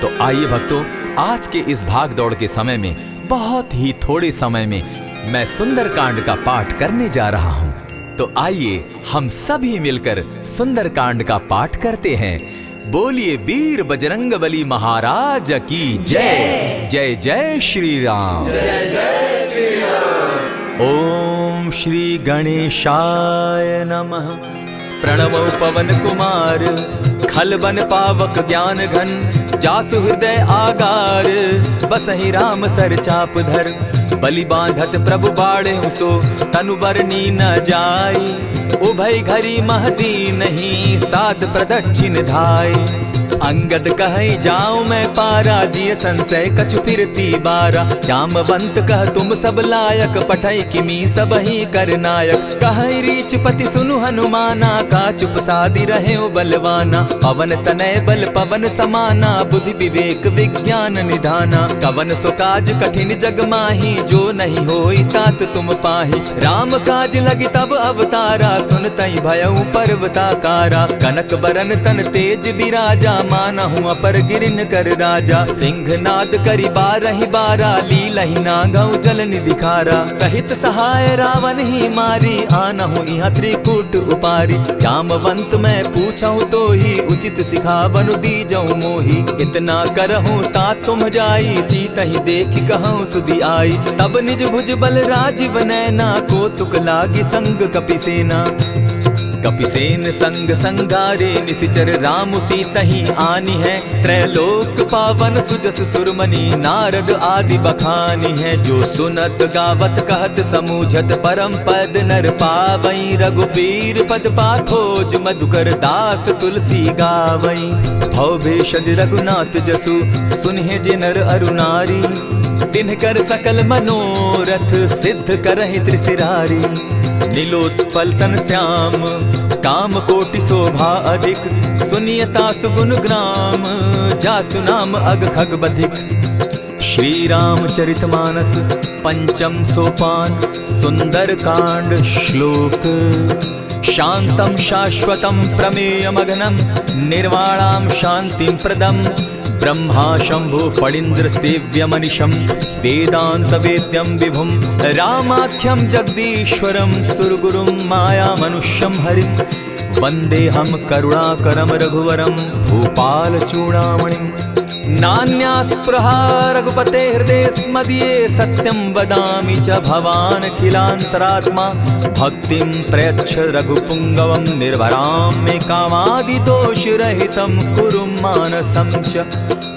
तो आइए भक्तों, आज के इस भाग दौड़ के समय में बहुत ही थोड़े समय में मैं सुंदरकांड का पाठ करने जा रहा हूँ। तो आइए हम सभी मिलकर सुंदरकांड का पाठ करते हैं। बोलिए वीर बजरंगबली महाराज की जय। जय जय श्री राम। जय जय श्री राम। ओम श्री गणेशाय नमः। प्रणवो पवन कुमार, खलबन पावक ज्ञान घन, जासु हृदय आगार, बसहि राम सर चाप धर, बलि बांधत प्रभु बाढ़े सो, तनु बरनी न जाई, उभय घरी महती नहीं, साध प्रदक्षिण धाई। अंगद कहे जाऊं मैं पारा, जिय संशय कछु फिरती बारा, जामवंत कह तुम सब लायक, पठै किमी सब ही कर नायक। कहे रीच पति सुनु हनुमाना, का चुप सादी रहे बलवाना, पवन तनय बल पवन समाना, बुद्धि विवेक विज्ञान निधाना। कवन सो काज कठिन जग माही, जो नहीं होई तात तुम पाही। राम काज लगी तब अवतारा, सुनतई भयउ पर्वताकारा। कनक बरन तन तेज बिराजा, मानहु अपर गिरिन कर राजा। सिंह नाद करि बारहि बारा, लीलहि नागौ जल निधि खारा। सहित सहाय रावण ही मारी, आनहु इहाँ त्रिकूट उपारी। जामवंत मैं पूछऊं तो ही, उचित सिखावनु दीजऊं मोही। इतना करहूं ता तुम जाई, सीतहि देखि कहूं सुधि आई। तब निज भुज बल राजीव नैना, को तुक लागी संग कपिसेना। कपिसेन संग संगारे, निशिचर राम सीतहि आनी है। त्रैलोक पावन सुजस सुरमणि, नारद आदि बखानी है। जो सुनत गावत कहत समूझत, परम पद नर पावई। रघुबीर पद पाखोज, मधुकर दास तुलसी गावई। भव भेषज रघुनाथ जसु, सुनहि जे नर अरु नारी। तिनकर सकल मनोरथ, सिद्ध करहि त्रिशिरारी। नीलोत्पल तन श्याम, काम कोटि शोभा अधिक। सुनियता सुगुन ग्राम, जासु नाम अग खग बधिक। श्री रामचरित मानस पंचम सोपान, सुंदर कांड श्लोक। शांतम शाश्वतम प्रमेयमग्नं, निर्वाणां शांतिं प्रदम्। ब्रह्मा शंभु फणीन्द्र सेव्य मनिशं, वेदांत वेद्यं विभुं। रामाख्यं जगदीश्वरं, सुरगुरुं माया मनुष्यं हरिं। वन्देऽहं करुणाकरं रघुवरं, भूपाल चूडामणिम्। नान्यास्पृहा रघुपते हृदये स्मदीये, सत्यं वदामि च भवान् किलान्तरात्मा। भक्तिं प्रयच्छ रघुपुङ्गवं, निर्भरां मे कामादिदोषरहितं, कुरु मानसं च।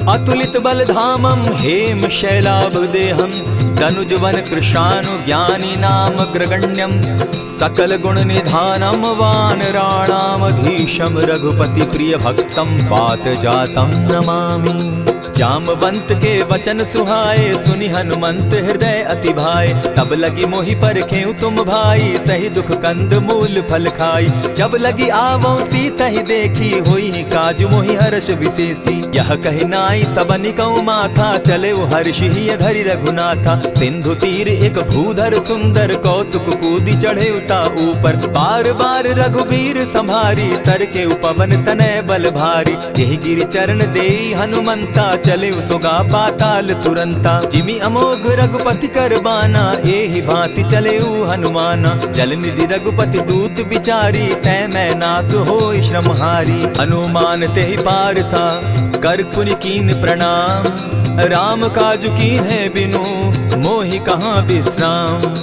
अतुलित बलधामं हेम शैलाभदेहं, तनुजवन कृशानु ज्ञानी नाम ग्रगण्यं। सकल गुण निधानं वानराणामधीशं, रघुपति प्रिय भक्तं वात जातं नमामि। जामवंत के वचन सुहाए, सुनि हनुमंत हृदय अति भाए। तब लगी मोहि परखेउ तुम भाई, सही दुख कंद मूल फल खाई। जब लगी आवो सीतहि देखी, होई काज मोहि हर्ष विशेषी। यह कहि नाई सबनि कौ माथा, चले हर्ष ही धरि रघुनाथा। सिंधु तीर एक भूधर सुंदर, कौतुक कूदी चढ़े उता ऊपर। बार बार रघुबीर संभारी, तर के पवन तनय बल भारी। यही गिरि चरण देई हनुमंता, चले सोगा पाताल तुरंता। जिमि अमोघ रघुपति कर बाना, एहि भांति चले हनुमाना। जल निधि रघुपति दूत बिचारी, तै मैं नाथ होई श्रमहारी। हनुमान तेहि पारसा, कर पुनि कीन प्रणाम। राम काज कीन है बिनु, मोहि कहाँ विश्राम।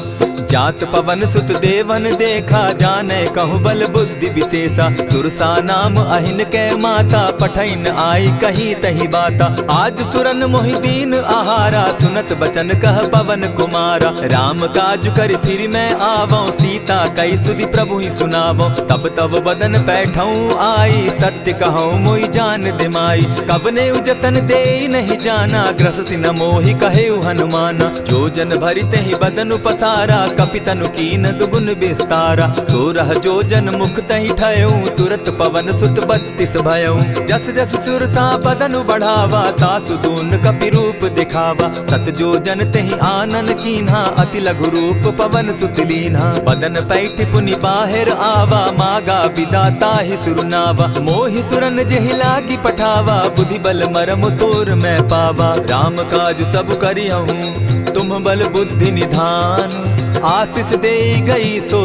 जात पवन सुत देवन देखा, जाने कहूँ बल बुद्धि विशेषा। सुरसा नाम अहिन कै माता, पठैन आई कही तही बाता। आज सुरन मोहि दीन आहारा, सुनत बचन कह पवन कुमारा। राम काज कर फिर मैं आवऊं, सीता कई सुधि प्रभु ही सुनावो। तब तब बदन पैठऊं आई, सत्य कहूँ मोहि जान दिमाई। कबने उजतन दे नहीं जाना, ग्रस सिन मोहि कहे हनुमाना। जो जन भरित ही बदन पसारा, कपितनु कीन दुगुन विस्तारा। 16 जोजन मुख तहि ठयऊ, तुरत पवन सुत 32 भयऊ। जस जस सुरसा बदनु बढ़ावा, तासु दून कपि रूप दिखावा। 7 जोजन तेहि आनन कीन्हा, अति लघु रूप पवन सुत लीन्हा। बदन पैठ पुनि बाहिर आवा, मागा विदाता ही सुरनावा। मोहि सुरन जेहि लागी पठावा, बुद्धि बल मरम तोर मैं पावा। राम काज सब करियहूँ, तुम बल बुद्धि निधान। आशीष दे गई सो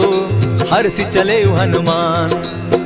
हर्षि चले हनुमान।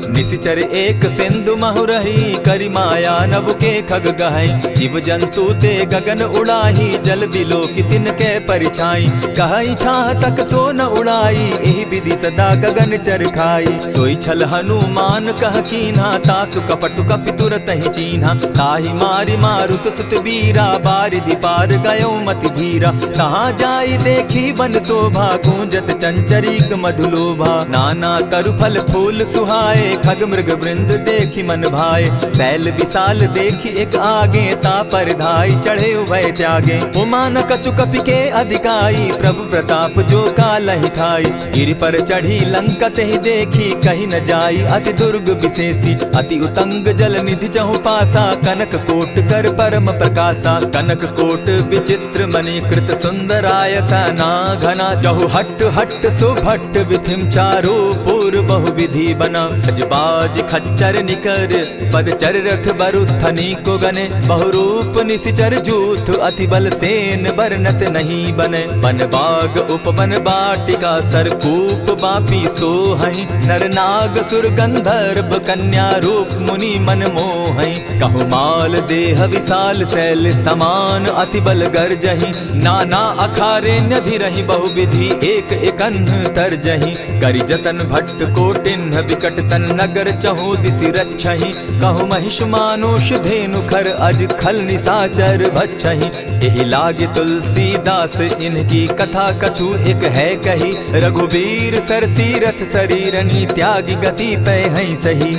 निशिचर एक सिंधु महु रही, करि माया नभ के खग गहई। जीव जंतु ते गगन उड़ाही, जल बिलो की तिनके परिछाई। कहई छाह तक सो न उड़ाई, एहि विधि सदा गगन चर खाई। सोई छल हनुमान कह कीन्हा, तासु कपटु कपि तुरत ही चीन्हा। ताहि मारि मारुत सुत वीरा, बारिधि पार गयो मति धीरा। कहाँ जाई देखी वन शोभा, गूंजत चंचरीक मधुलोभा। नाना तरु फल फूल सुहाए, खग मृग वृंद देखी मन भाए। शैल विशाल देखी एक आगे, तापर धाई चढ़े उभय त्यागे। उमान कछु कपि के अधिकाई, प्रभु प्रताप जो कालहि ठाई। गिरि पर चढ़ी लंका तेहि देखी, कहीं न जाई अति दुर्ग विशेषी। अति उतंग जल निधि चहु पासा, कनक कोट कर परम प्रकाशा। कनक कोट विचित्र मणि कृत सुंदरायता ना घना। जहु हट हट सुभट विधिम चारो पूर्व बहु विधि बना। बाज खच्चर निकर पद चर रथ बरुथनी को गने। बहुरूप निशिचर जूथ अति बल सेन बरनत नहीं बने। बन बाग उपवन बाटिका सरकूप बापी सोहई। नर नाग सुर गंधर्व कन्या रूप मुनि मन मोहई। कहु माल देह विशाल शैल समान, अति बल गर्जही। नाना अखारे नधिरहि बहुविधि, एक एकन्ह तरजही। करि जतन भट्ट कोटिन्ह विकट तन नगर चहु दिसि रक्षहि। कहु महिष मानुष धेनु खर, अज खल निसाचर भक्षहि। एहि लागे तुलसीदास इनकी कथा, कछु एक है कही। रघुबीर सर तीरथ शरीरनी, त्यागी गति पै हई सही।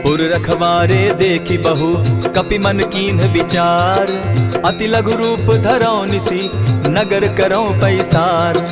पुर रखवारे देखी बहु, कपि मन कीन्ह विचार। अति लघु रूप धरौ निसी, नगर करौ पैसार।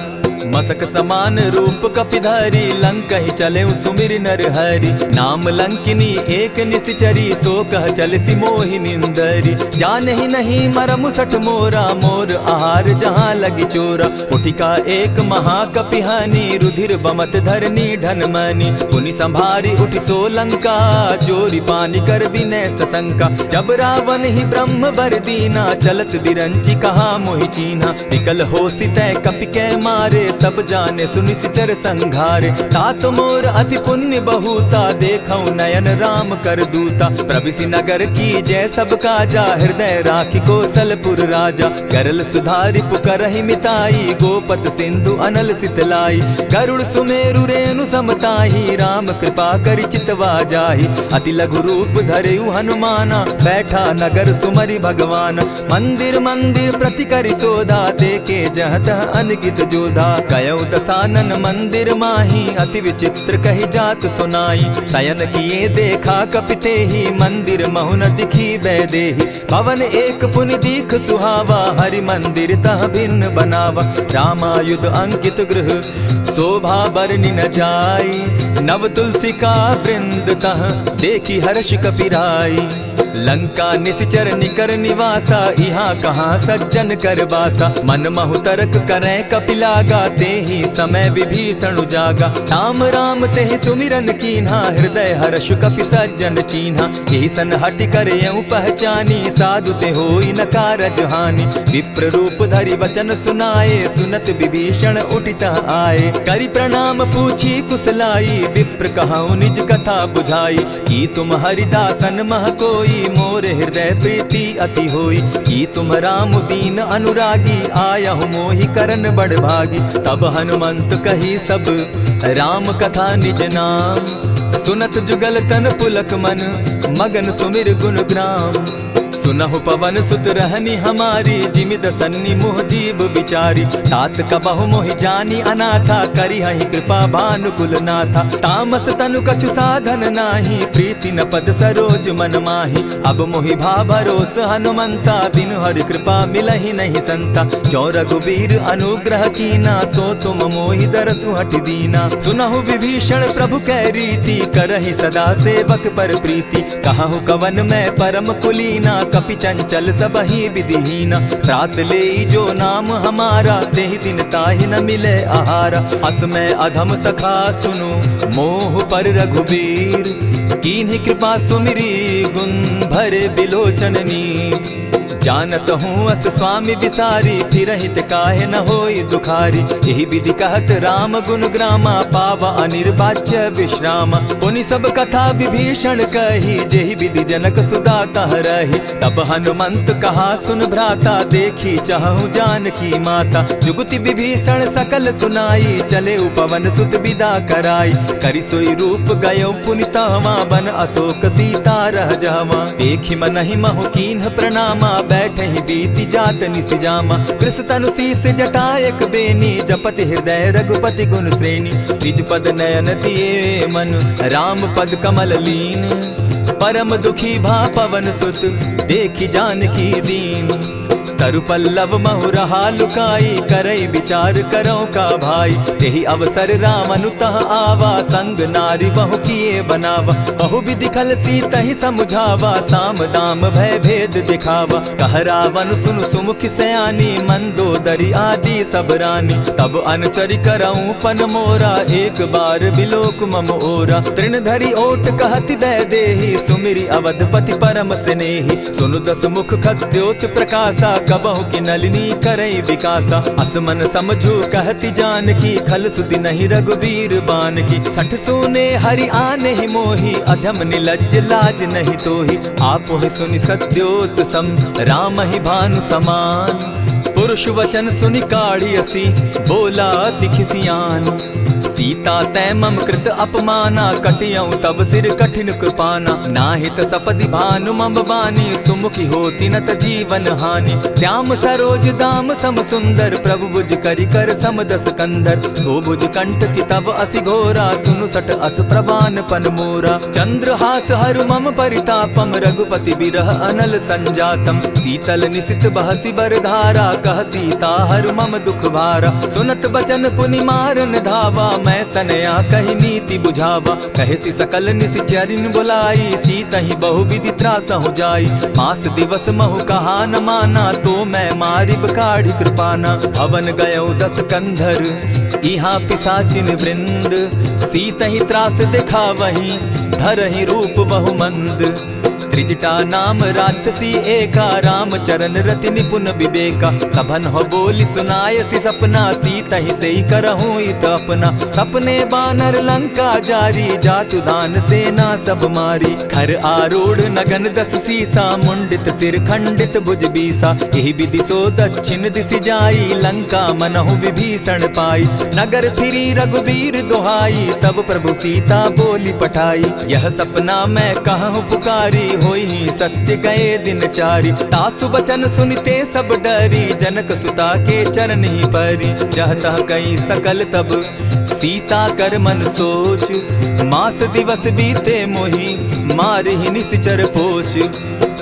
मसक समान रूप कपिधारी, लंकहि चले सुमिर नर हरि। नाम लंकिनी एक निशिचरी, सो कह चल सी मोहि निंदरी। जानहि नहीं मरम सठ मोरा, मोर आहार जहाँ लगी चोरा। उठिका एक महाकपिहानी, रुधिर बमत धरनी ढन मनी। पुनि संभारी उठि सो लंका, जोरी पानी कर विनय सशंका। जब रावण ही ब्रह्म बर दीना, चलत बिरंची कहा मोहि चीन्हा। निकल होसि तै कपि कै मारे, तब जाने सुनिशिचर संघारे। तात मोर अति पुण्य बहुता, देखऊं नयन राम कर दूता। प्रविशि नगर की जय सब काजा, हृदय राखी कौशलपुर राजा। करल सुधारि पुकरहि मिताई, गोपत सिंधु अनल सितलाई। गरुड़ सुमेरु रेणु समताही, राम कृपा करि चितवा जाहि। अति लघु रूप धरेउ हनुमाना, बैठा नगर सुमरि भगवान। मंदिर मंदिर प्रति करि सोधा, देखे जहत अनगित जोधा। गयो दसानन मंदिर माही, अति विचित्र कही जात सुनाई। शयन किए देखा कपिते ही, मंदिर महु न दिखी वैदेही। भवन एक पुनि दीख सुहावा, हरि मंदिर तह भिन्न बनावा। रामायुध अंकित गृह, शोभा बरनि न जाई। नव तुलसी का वृंद तह, देखी हर्ष कपिराई। लंका निशिचर निकर निवासा, यहाँ कहाँ सज्जन कर बासा। मन महु तर्क करै कपिलागा, तेहि समय विभीषण जागा। राम राम तेहि सुमिरन कीन्हा, हृदय हर्ष कपि सज्जन चीन्हा। ईसन हटि कर यूं पहचानी, साधु ते होई न कारज हानि। विप्र रूप धरि वचन सुनाए, सुनत विभीषण उठित आए। करि प्रणाम पूछी कुशलाई, विप्र कहऊँ निज कथा बुझाई। की तुम हरिदासन मह कोई, मोरे हृदय प्रीति अति होई। की तुम राम दीन अनुरागी, आयहु मोहि करन बड़ भागी। तब हनुमंत कही सब राम कथा निज नाम। सुनत जुगल तन पुलक मन, मगन सुमिर गुण ग्राम। सुनहु पवन सुत रहनी हमारी, जिमि दसन्नी मोह जीव विचारी। तात कबहु मोहि जानी अनाथा, करी हहि कृपा भानुकुल नाथा। तामस तनु कछु साधन नाही, प्रीति न पद सरोज मन माही। अब मोहि भा भरोस हनुमंता, बिनु हरि कृपा मिलहि नहीं संता। जो रघुबीर अनुग्रह कीना, सो तुम मोहि दरसु हठि दीना। सुनहु विभीषण प्रभु कै रीति, करहि सदा सेवक पर प्रीति। कहु कवन मैं परम कुलीना, कपि चंचल सबहि विधिहीना। त्रात लेई जो नाम हमारा, तेहि दिन ताहि न मिले आहारा। अस मैं अधम सखा सुनु, मोह पर रघुबीर। कीन्हि कृपा सुमिरी, गुण भरे बिलोचन नीर। जानत हूँ अस स्वामी विसारी, फिर हित काहे न होई दुखारी। यही विधि कहत राम गुण ग्रामा, पावा अनिर्वाच्य विश्राम। पुनि सब कथा विभीषण कही, जेहि विधि जनक सुता तह रही। तब हनुमंत कहा सुन भ्राता, देखी चाहूँ जानकी माता। जुगति विभीषण सकल सुनाई, चले उपवन सुत विदा कराई। करि सोई रूप गयो पुनि तहवा, बन अशोक सीता रह जावा। देखी मनहि महु कीन्ह प्रणामा, बैठे ही बीती जात निसिजामा। कृष तनु शीस जटायक बेनी, जपति हृदय रघुपति गुण श्रेणी। निज पद नयन दिए मन, राम पद कमल लीन। परम दुखी भा पवन सुत, देखी जानकी दीन। तरु पल्लव महु रहा लुकाई, करई विचार करो का भाई। यही अवसर राम अनुतः आवा, संग नारी बहु किए बनावा। बहु विधि खल सीतहि समुझावा, साम दाम भय भेद दिखावा। कह रावण सुनु सुमुख सयानी, मंदोदरी आदि सब रानी। तब अनुचरि करऊं पन मोरा, एक बार बिलोक मम ओरा। तृण धरि ओट कहति दय देहि, सुमिरि अवधपति परम स्नेही। सुनु दस मुख खद्योत प्रकाशा, कबहु की नलिनी करई विकासा। असमन समझो कहती जानकी, खल सुधि नहीं रघुबीर बान की। सठ सोने हरि आने ही मोही, अधम निलज्ज लाज नहीं तोही। आप ही सुनि सत्योत सम, राम ही भानु समान। पुरुष वचन सुनि काढ़ी असी, बोला अति खिसियान। सीता तै मम कृत अपमाना, कटियऊं तब सिर कठिन कृपाना। नाहित सपदि भानु मम बानी, सुमुखी होती न त जीवन हानि। श्याम सरोज दाम सम सुंदर, प्रभु भुज करि कर सम दस कंधर। सो भुज कंठ की तब असि घोरा, सुनु सट अस प्रवान पन मोरा। चंद्रहास हरु मम परितापम, रघुपति बिरह अनल संजातम। शीतल निशित बहसी बरधारा, कह सीता हरु मम दुख भारा। सुनत बचन पुनि मारन धावा, मैं तनया कही नीति बुझावा। कहेसी सकल निशिचरिन बुलाई, सीतहि बहु विधि त्रास हो जाई। मास दिवस महु कहा न माना, तो मैं मारिब काढ़ी कृपाना। भवन गयो दस कंधर, इहाँ पिशाचिन वृंद। सीतहि त्रास दिखावहि, धरहि रूप बहु मंद। त्रिजटा नाम राक्षसी एका, राम चरण रति निपुण विवेका। सभन हो बोली सुनायसी सपना, सीतहि सेई करहूँ इत अपना। सपने बानर लंका जारी, जातु दान सेना सब मारी। खर आरूढ़ नगन दस सीसा, मुंडित सिर खंडित भुज बीसा। यही विधि सो दक्षिण दिशि जाई, लंका मनहु विभीषण पाई। नगर फिरी रघुबीर दुहाई, तब प्रभु सीता बोली पठाई। यह सपना मैं कहूँ पुकारी, होई सत्य गए दिन चारी। तासु बचन सुनते सब डरी, जनक सुता के चरण ही परी। जहता कई सकल तब सीता कर मन सोच, मास दिवस बीते मोही, मार ही निश्चर पोच।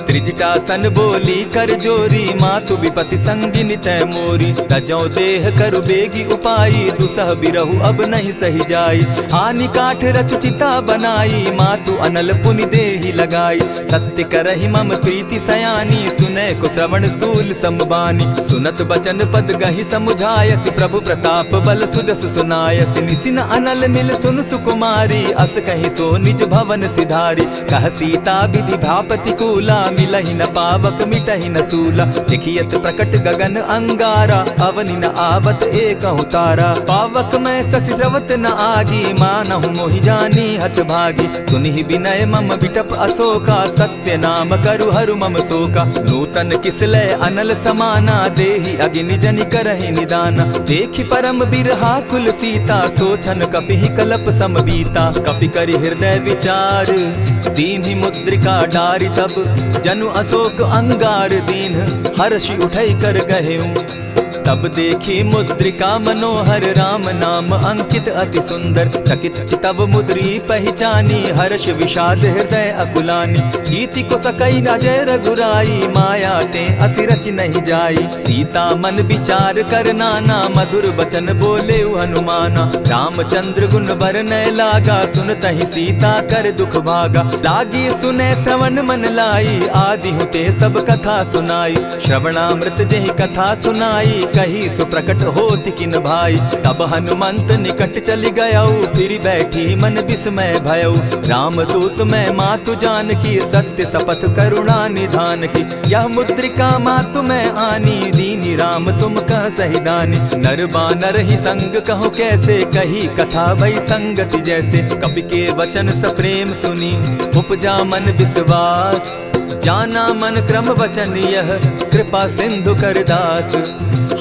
त्रिजटा सन बोली कर जोरी, मातु विपति संगिनी तै मोरी। तजौ देह करु बेगी उपाई, दुसह बिरहु अब नहीं सही जाई। हानि काठ रचचिता बनाई, मातु अनल पुनि देहि लगाई। सत्य करहि मम प्रीति सयानी, सुनै को श्रवण सूल समबानी। सुनत बचन पद गहि समुझायसि, प्रभु प्रताप बल सुजस सुनायसि। निसिन अनल मिल सुन सुकुमारी, अस कहि सो निज भवन सिधारी। कह सीता विधि भापति कूला, मिलहि न पावक मिटहि न सूला। देखियत प्रकट गगन अंगारा, अवनि न आवत एकहु तारा। पावक मैं शशि स्रवत न आगी, मानहु मोहि जानी हत भागी। सुनिहि विनय मम बिटप अशोका, सत्य नाम करु हरु मम शोका। नूतन किसलय अनल समाना, देहि अगिनि जनि करहि निदाना। देखि परम बिरहा कुल सीता, सोचन कपिहि कलप सम बीता। कपि करि हृदय विचार, दीन्हि मुद्रिका डारि तब जनु अशोक अंगार दीन, हर्षि उठै कर गहेऊ। तब देखी मुद्रिका मनोहर, राम नाम अंकित अति सुंदर। चकित चितव मुद्री पहचानी, हर्ष विषाद हृदय अकुलानी। जीति को सकई अजय रघुराई, माया ते असि रचि नहीं जाई। सीता मन विचार कर नाना, मधुर बचन बोले हनुमाना। रामचंद्र गुण बरनय लागा, सुनतहि सीता कर दुख भागा। लागी सुने श्रवण मन लाई, आदि हुते सब कथा सुनाई। श्रवणामृत जेहि कथा सुनाई, कही सो प्रकट होत किन भाई। तब हनुमंत निकट चली गयऊ, फिर बैठी मन विस्मय भयऊ। रामदूत मैं मातु जान की, सत्य शपथ करुणा निधान की। यह मुद्रिका मातु मैं आनी, दीनी राम तुम कह सही दानी। नर बानर ही संग कहो कैसे, कही कथा भई संगति जैसे। कपि के वचन सप्रेम सुनी, उपजा मन विश्वास। जाना मन क्रम वचन यह, कृपा सिंधु कर दास।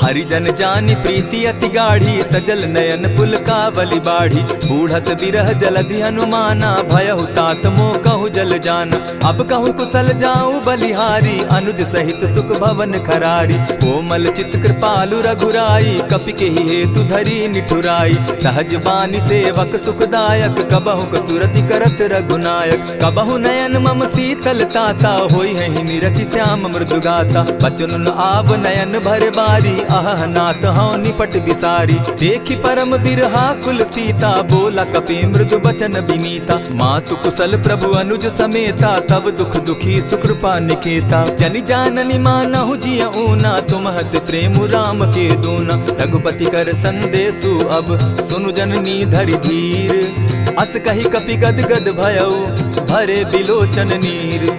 हरिजन जानी प्रीति अति गाढ़ी, सजल नयन पुलकावली बाढ़ी। बूढ़त बिरह जलधि हनुमाना, भयहु तात मोह कहु जल जाना। अब कहु कुशल जाऊं बलिहारी, अनुज सहित सुख भवन खरारी। कोमल चित कृपालु रघुराई, कपि के ही हेतु धरी निठुराई। सहज बानी सेवक सुखदायक, कबहु कसुरति करत रघुनायक। कबहु नयन मम शीतल ताता, होई है निरखि श्याम मृदु गाता। बचन आव नयन भर बारी, आह नाथ हौ निपट बिसारी। देखी परम बिरहा कुल सीता, बोला कपि मृदु बचन विनीता। मातु कुशल प्रभु अनुज समेता, तब दुख दुखी सुकृपा निकेता। जनि जाननि मानहु जिय ऊना, तुमहत प्रेम राम के दूना। रघुपति कर संदेशु अब, सुनु जननी धरि धीर। अस कही कपि गद गद भयऊ, भरे बिलोचन नीर।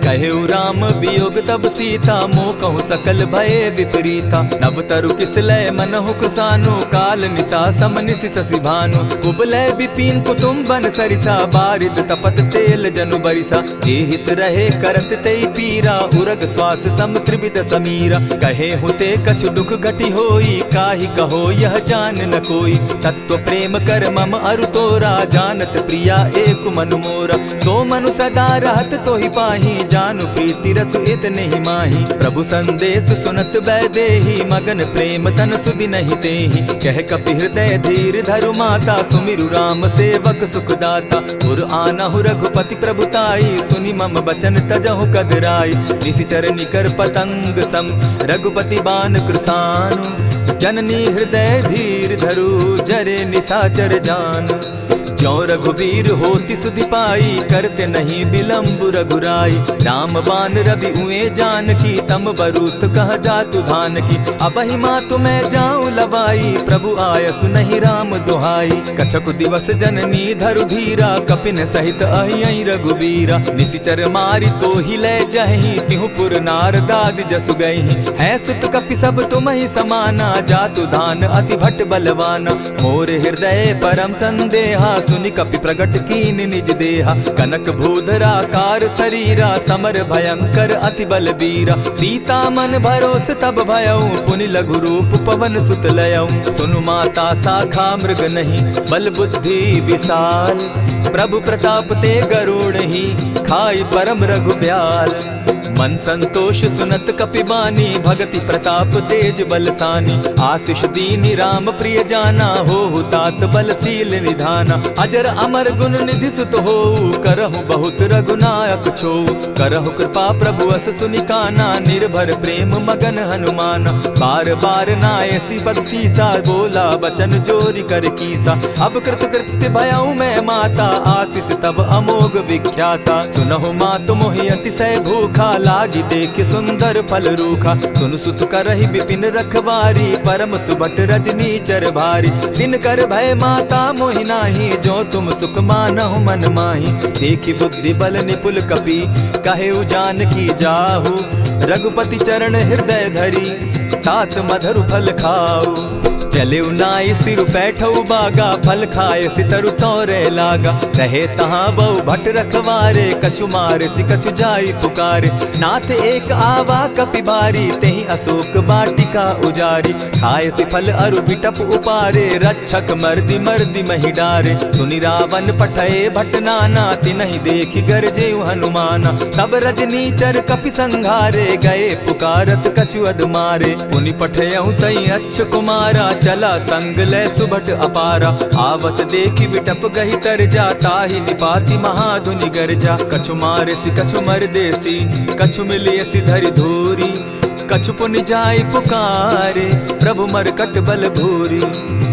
कहेउ राम वियोग तब सीता, मोह कहु सकल भये विपरीता। नव तरु किस लय मनहु कृसानु, काल निशा सम निशि शशि भानु। कुबलय विपिन कुटुम्बन सरिसा, बारिद तपत तेल जनु बरिसा। जे हित रहे करत तेई पीरा, उरग श्वास सम त्रिविध समीरा। कहे हुते कछु दुख घटी होई, काहि कहो यह जान न कोई। तत्व प्रेम कर मम अरु तोरा, जानत प्रिया एक मनु मोरा। सो मनु सदा रहत तोहि पाही, जानु प्रीति रसु इतने ही माही। प्रभु संदेश सुनत वैदेही, मगन प्रेम तन सुधि नहीं तेहि। कह कपि हृदय धीर धरु माता, सुमिरु राम सेवक सुखदाता। उर आनहु रघुपति प्रभुताई, सुनि मम बचन तजहु कदराई। निशिचर निकर पतंग सम, रघुपति बान कृसानु। जननी हृदय धीर धरु, जरे निशाचर जान। ज्यों रघुवीर होति सुधि पाई, करते नहीं विलम्ब रघुराई। राम बान रवि उए जानकी, तम बरूथ कह जातु धान की। अबहि मातु मैं जाऊं लवाई, प्रभु आयसु नहीं राम दुहाई। कछक दिवस जननी धरु धीरा, कपिन सहित अहियहि रघुबीरा। निशिचर मारि तो ही लय जहि, तिहु पुर नारदादि जसु गहि। है सुत कपि सब तुमहि समाना, जातु धान अति भट बलवाना। मोर हृदय परम संदेहा, सुनि कपि प्रगट कीन निज देहा। कनक भूधराकार शरीरा, समर भयंकर अति बलबीरा। सीता मन भरोस तब भयऊ, पुनि लघु रूप पवन सुत लयऊ। सुनु माता शाखा मृग नहीं, बल बुद्धि विशाल। प्रभु प्रताप ते गरुड़ ही, खाई परम रघुब्याल। मन संतोष सुनत कपिबानी, भगति प्रताप तेज बलसानी। आशीष दीनी राम प्रिय जाना, हो तात बलशील निधाना। अजर अमर गुण निधि सुत हो, करहु बहुत रघुनायक छो। करहु कृपा प्रभु अस सुनिकाना, निर्भर प्रेम मगन हनुमाना। बार बार नायसी पद सीसा, बोला बचन जोरी कर कीसा। अब कृत कृत्य भयऊ मैं माता, आशीष तब अमोघ विख्याता। सुनहु मातु मोहि अतिशय भूखा, लागी देख सुंदर फल रूखा। सुन सुत करहि विपिन रखवारी, परम सुबट रजनी चर भारी। दिन कर भय माता मोहि नाही, जो तुम सुख मानहु मन माही। देखी बुद्धि बल निपुल कपि, कहेउ जानकी जाहु। रघुपति चरण हृदय धरी, तात मधुर फल खाऊ। चले उनाई सिर बैठऊ बागा, फल खाए सितरु तौरे लागा। रहे तहाँ बहु भट रखवारे, कछु मारे सि कछु जाई पुकारे। नाथ एक आवा कपि बारी, तेहि अशोक बाटिका उजारी। खाए सि फल अरु बिटप उपारे, रक्षक मर्दि मर्दि महि डारे। सुनि रावण पठए भट नाना, तिनहि देखि गरजे हनुमाना। सब रजनीचर कपि संघारे, गए पुकारत कछु अध मारे। पुनि पठयहु तई अच्छ कुमारा, चला संग लै सुभट अपारा। आवत देखि बिटप गहि तरजा, ताहि निपाति महाधुनि गरजा। कछु मारे सि कछु मरदेसी, कछु मिलियसि धरि धूरी। कछु पुनि जाई पुकारे, प्रभु मरकट बल भूरी।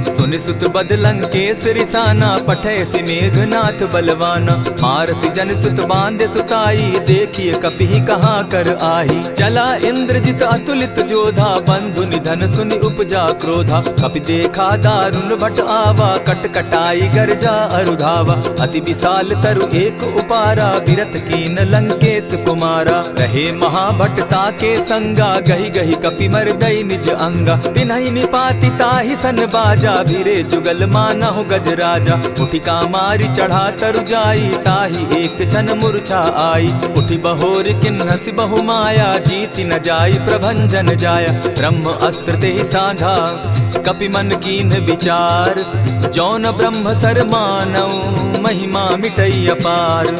सुनि सुत बद लंकेश रिसाना, पठय सि मेघनाथ बलवाना। मार सि जन सुत बांधे सुताई, देखिए कपि कहाँ कर आही। चला इंद्रजित अतुलित जोधा, बंधु निधन सुनि उपजा क्रोधा। कपि देखा दारुण भट आवा, कट कटाई गरजा अरुधावा। अति विशाल तरु एक उपारा, बिरथ कीन लंकेश कुमारा। रहे महाभटता के संगा, गही गही कपि मरदई निज अंगा। तिन्हि निपाति ताहि सन बाजा, भिरे जुगल मानहु गजराजा। उठिका मारी चढ़ा तरु जाई, ताहि एक छन मूर्छा आई। उठि बहोर किन्हसि बहु माया, जीति न जाई प्रभंजन जाया। ब्रह्म अस्त्र तेहि साधा, कपि मन कीन विचार। जौन ब्रह्म सर मानऊ, महिमा मिटई अपार।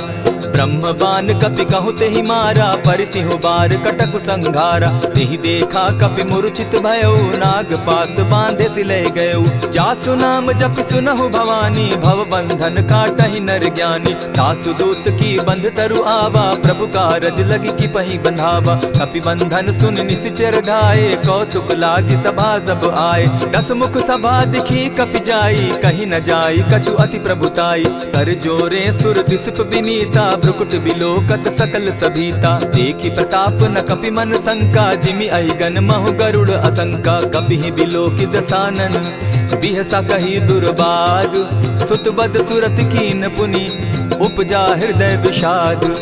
ब्रह्म बान कपि कहु तेहि मारा, परितिहु बार कटक संघारा। तेहि देखा कपि मूर्छित भयउ, नाग पास बांधे सि ले गयउ। जासु नाम जपि सुनहु भवानी, भव बंधन काटहि नर ज्ञानी। तासु दूत की बंध तरु आवा, प्रभु कारज लगी कि पहि बंधावा। कपि बंधन सुन निसिचर धाये, कौतुक लागी सभा सब आए। दस मुख सभा दिखी कपि जाई, कहीं न जाई कछु अति प्रभुताई। कर जोरे सुर दिसप विनीता, भ्रुकुट बिलोकत सकल सभीता। देखि प्रताप न कपि मन शंका, जिमि अहिगन महु गरुड़ असंका। कपि बिलोकि दसानन, बिहसा कही दुर्बाद। सुत बद सुरत कीन पुनि, उपजा हृदय विषाद।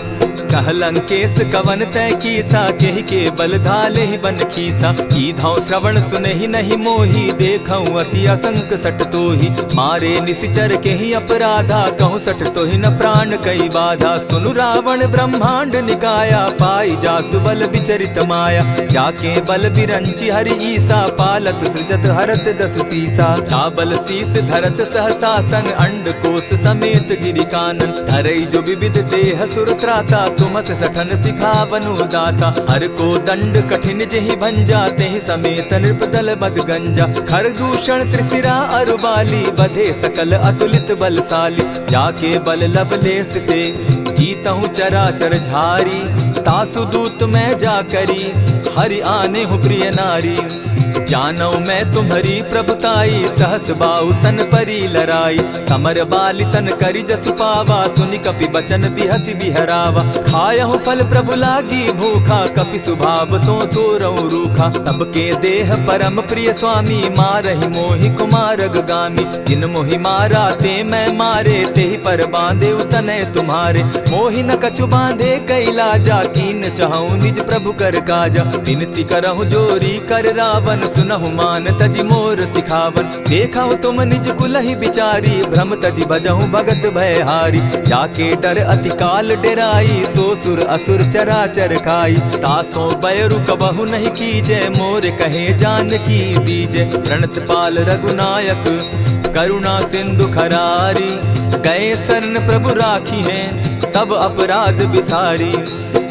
कह लंकेश कवन तय कीसा, केहि के बल धाले ही बन खीसा। कीधौ श्रवण सुनहि नहीं मोही, देखऊं अति असंक सट तोही। मारे निसिचर केहि अपराधा, कहूँ सट तोहि न प्राण कई बाधा। सुनु रावण ब्रह्मांड निकाया, पाई जासु बल विचरित माया। जाके बल बिरंचि हरि ईसा, पालत सृजत हरत दस सीसा। चाबल शीस धरत सहसासन, अंड कोश समेत गिरि कानन। धरई जो विविध देह सुर त्राता, तुमस सठन सिखावनु दाता। हर को दंड कठिन जेहि भंजा, तेहि समेत नृपदल बद गंजा। खर दूषण त्रिशिरा अरुबाली, बधे सकल अतुलित बलशाली। जाके बल लवलेस ते, जीतहु चराचर झारी। तासु दूत मैं जा करी, हरि आने हूँ प्रिय नारी। जानौ मैं तुम्हारी प्रभुताई, सहस बाहु सन परी लराई। समर बाली सन करि जसु पावा, सुनि कपि बचन बिहसि बिहरावा। खायहु फल प्रभु लागी भूखा, कपि सुभाव तो तोरऊ रूखा। सबके देह परम प्रिय स्वामी, मारहि मोहि कुमारग गामी। जिन मोहि मारा ते मैं मारे, तेहि पर बांधे उतने तुम्हारे। मोहि न कछु बांधे कैलाजा, कीन चहु निज प्रभु कर काजा। विनती करहु जोरी कर रावण, सुनहु मान तजि मोर सिखावन। देखहु तुम निज कुलहि बिचारी, भ्रम तजि भजहु भगत भयहारी। जाके डर अति काल डेराई, सो सुर असुर चराचर खाई। तासो बैरु कबहु नहीं कीजे, मोर कहे जानकी दीजे। प्रणत पाल रघुनायक, करुणा सिंधु खरारी। गए शरण प्रभु राखी हैं, तब अपराध बिसारी।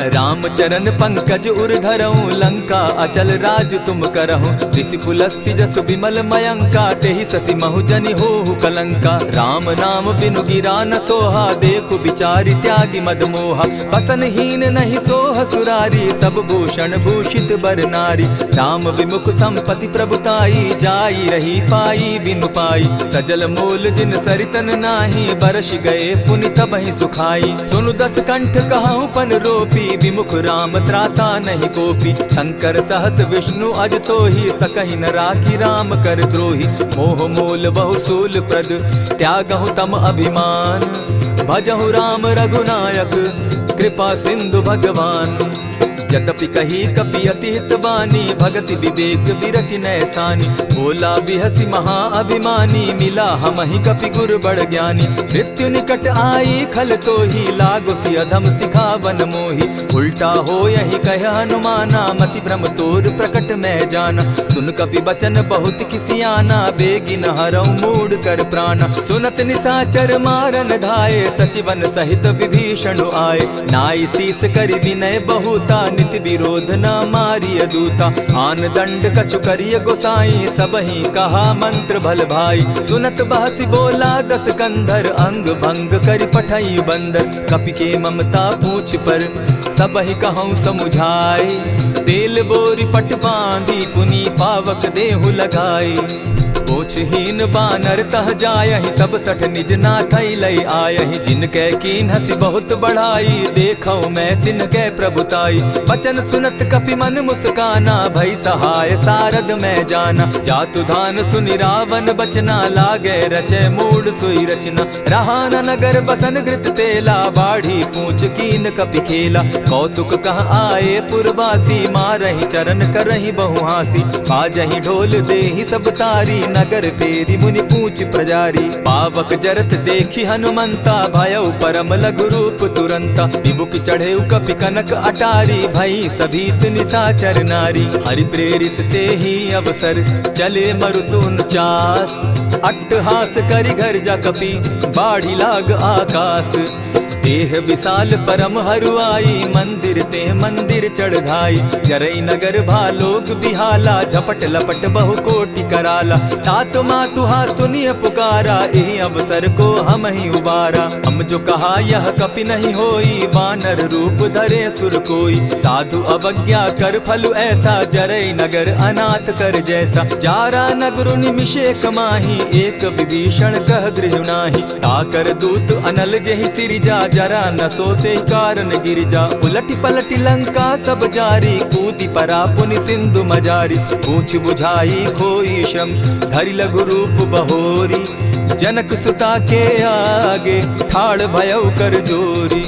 राम चरण पंकज उर धरऊं, लंका अचल राज तुम करहूं। ऋषि पुलस्ति जसु विमल मयंका, तेहि ससि महु जनि होहु कलंका। राम नाम बिनु गिरा न सोहा, देखु बिचारी त्यागी मद मोहा। बसनहीन नहीं सोह सुरारी, सब भूषण भूषित बर नारी। राम विमुख संपति प्रभुताई, जाई रही पाई बिनु पाई। सजल मोल जिन सरितन नाही, बरस गए पुनि तबहि सुखाई। सुनु दस कंठ कहूँ पन रोपी, विमुख राम त्राता नहीं कोपी। शंकर सहस विष्णु अज तो ही, सकहि न राखी राम कर द्रोही। मोह मोल बहुसूल प्रद, त्यागहु तम अभिमान। भजहु राम रघुनायक, कृपा सिंधु भगवान। यद्यपि कही कपि अति हितवानी, भगति विवेक विरति नैसानी। बोला बिहसी महा अभिमानी, मिला हमहि कपि गुर बड़ ज्ञानी। मृत्यु निकट आई खल तो ही, लागो सि अधम सिखावन मोही। उल्टा हो यही कह हनुमाना, मति भ्रम तोर प्रकट मैं जाना। सुन कपि बचन बहुत किसियाना, बेगी न हरऊ मूड कर प्राणा। सुनत निशाचर मारन धाये, सचिवन सहित विभीषण आए। नाई शीस करि विनय बहुता, नित विरोध न मारिय दूता। आन दंड कछु करिय गोसाई, सबहि कहा मंत्र भल भाई। सुनत बहसी बोला दस कंधर, अंग भंग करि पठई बंदर। कपि के ममता पूछ पर, सबहि कहूँ समुझाए। तेल बोरी पट बांधी, पुनि पावक देहु लगाई। पोछहीन बानर तह जायहि, तब सठ निज नाथई लई आयहि। जिनके कीन हसी बहुत बढ़ाई, देखौ मैं तिनके प्रभुताई। वचन सुनत कपि मन मुस्काना, भई सहाय सारद मैं जाना। जातु धान सुनि रावण बचना, लागे रचे मूड सोई रचना। रहा न नगर बसन घृत तेला, बाढ़ी पूछ कीन कपि खेला। कौतुक कह आए पुरवासी, मारहि चरण करहि बहुहासी। बाजहि ढोल देहि सब तारी, नगर तेरी मुनि पूछ प्रजारी। पावक जरत देखी हनुमंता, भयउ परम लघु रूप तुरंता। विमुख चढ़े कपि कनक अटारी, भई सभीत निशाचर नारी। हरि प्रेरित ते ही अवसर, चले मरुतुन चास। अट्टहास करि घर जा कपि, बाढ़ी लाग आकाश। देह विशाल परम हरुआई, मंदिर ते मंदिर चढ़ाई। जरई नगर भालोग बिहाला, झपट लपट बहु कोटि कराला। तात मातुहा सुनिय पुकारा, एहि अवसर को हम ही उबारा। हम जो कहा यह कपि नहीं होई, वानर रूप धरे सुर कोई। साधु अवज्ञा कर फल ऐसा, जरई नगर अनाथ कर जैसा। जारा नगर निमिषे कमाही, एक विभीषण कह गृह नाही। ताकर दूत अनल जेहि सिरिजा, जरा न सोते कारण गिरिजा। उलटी पलटी लंका सब जारी, कूदी परा पुनि सिंधु मजारी। पूछ बुझाई खोई श्रम, धरि लघु रूप बहोरी। जनक सुता के आगे, ठाड़ भयउ कर जोरी।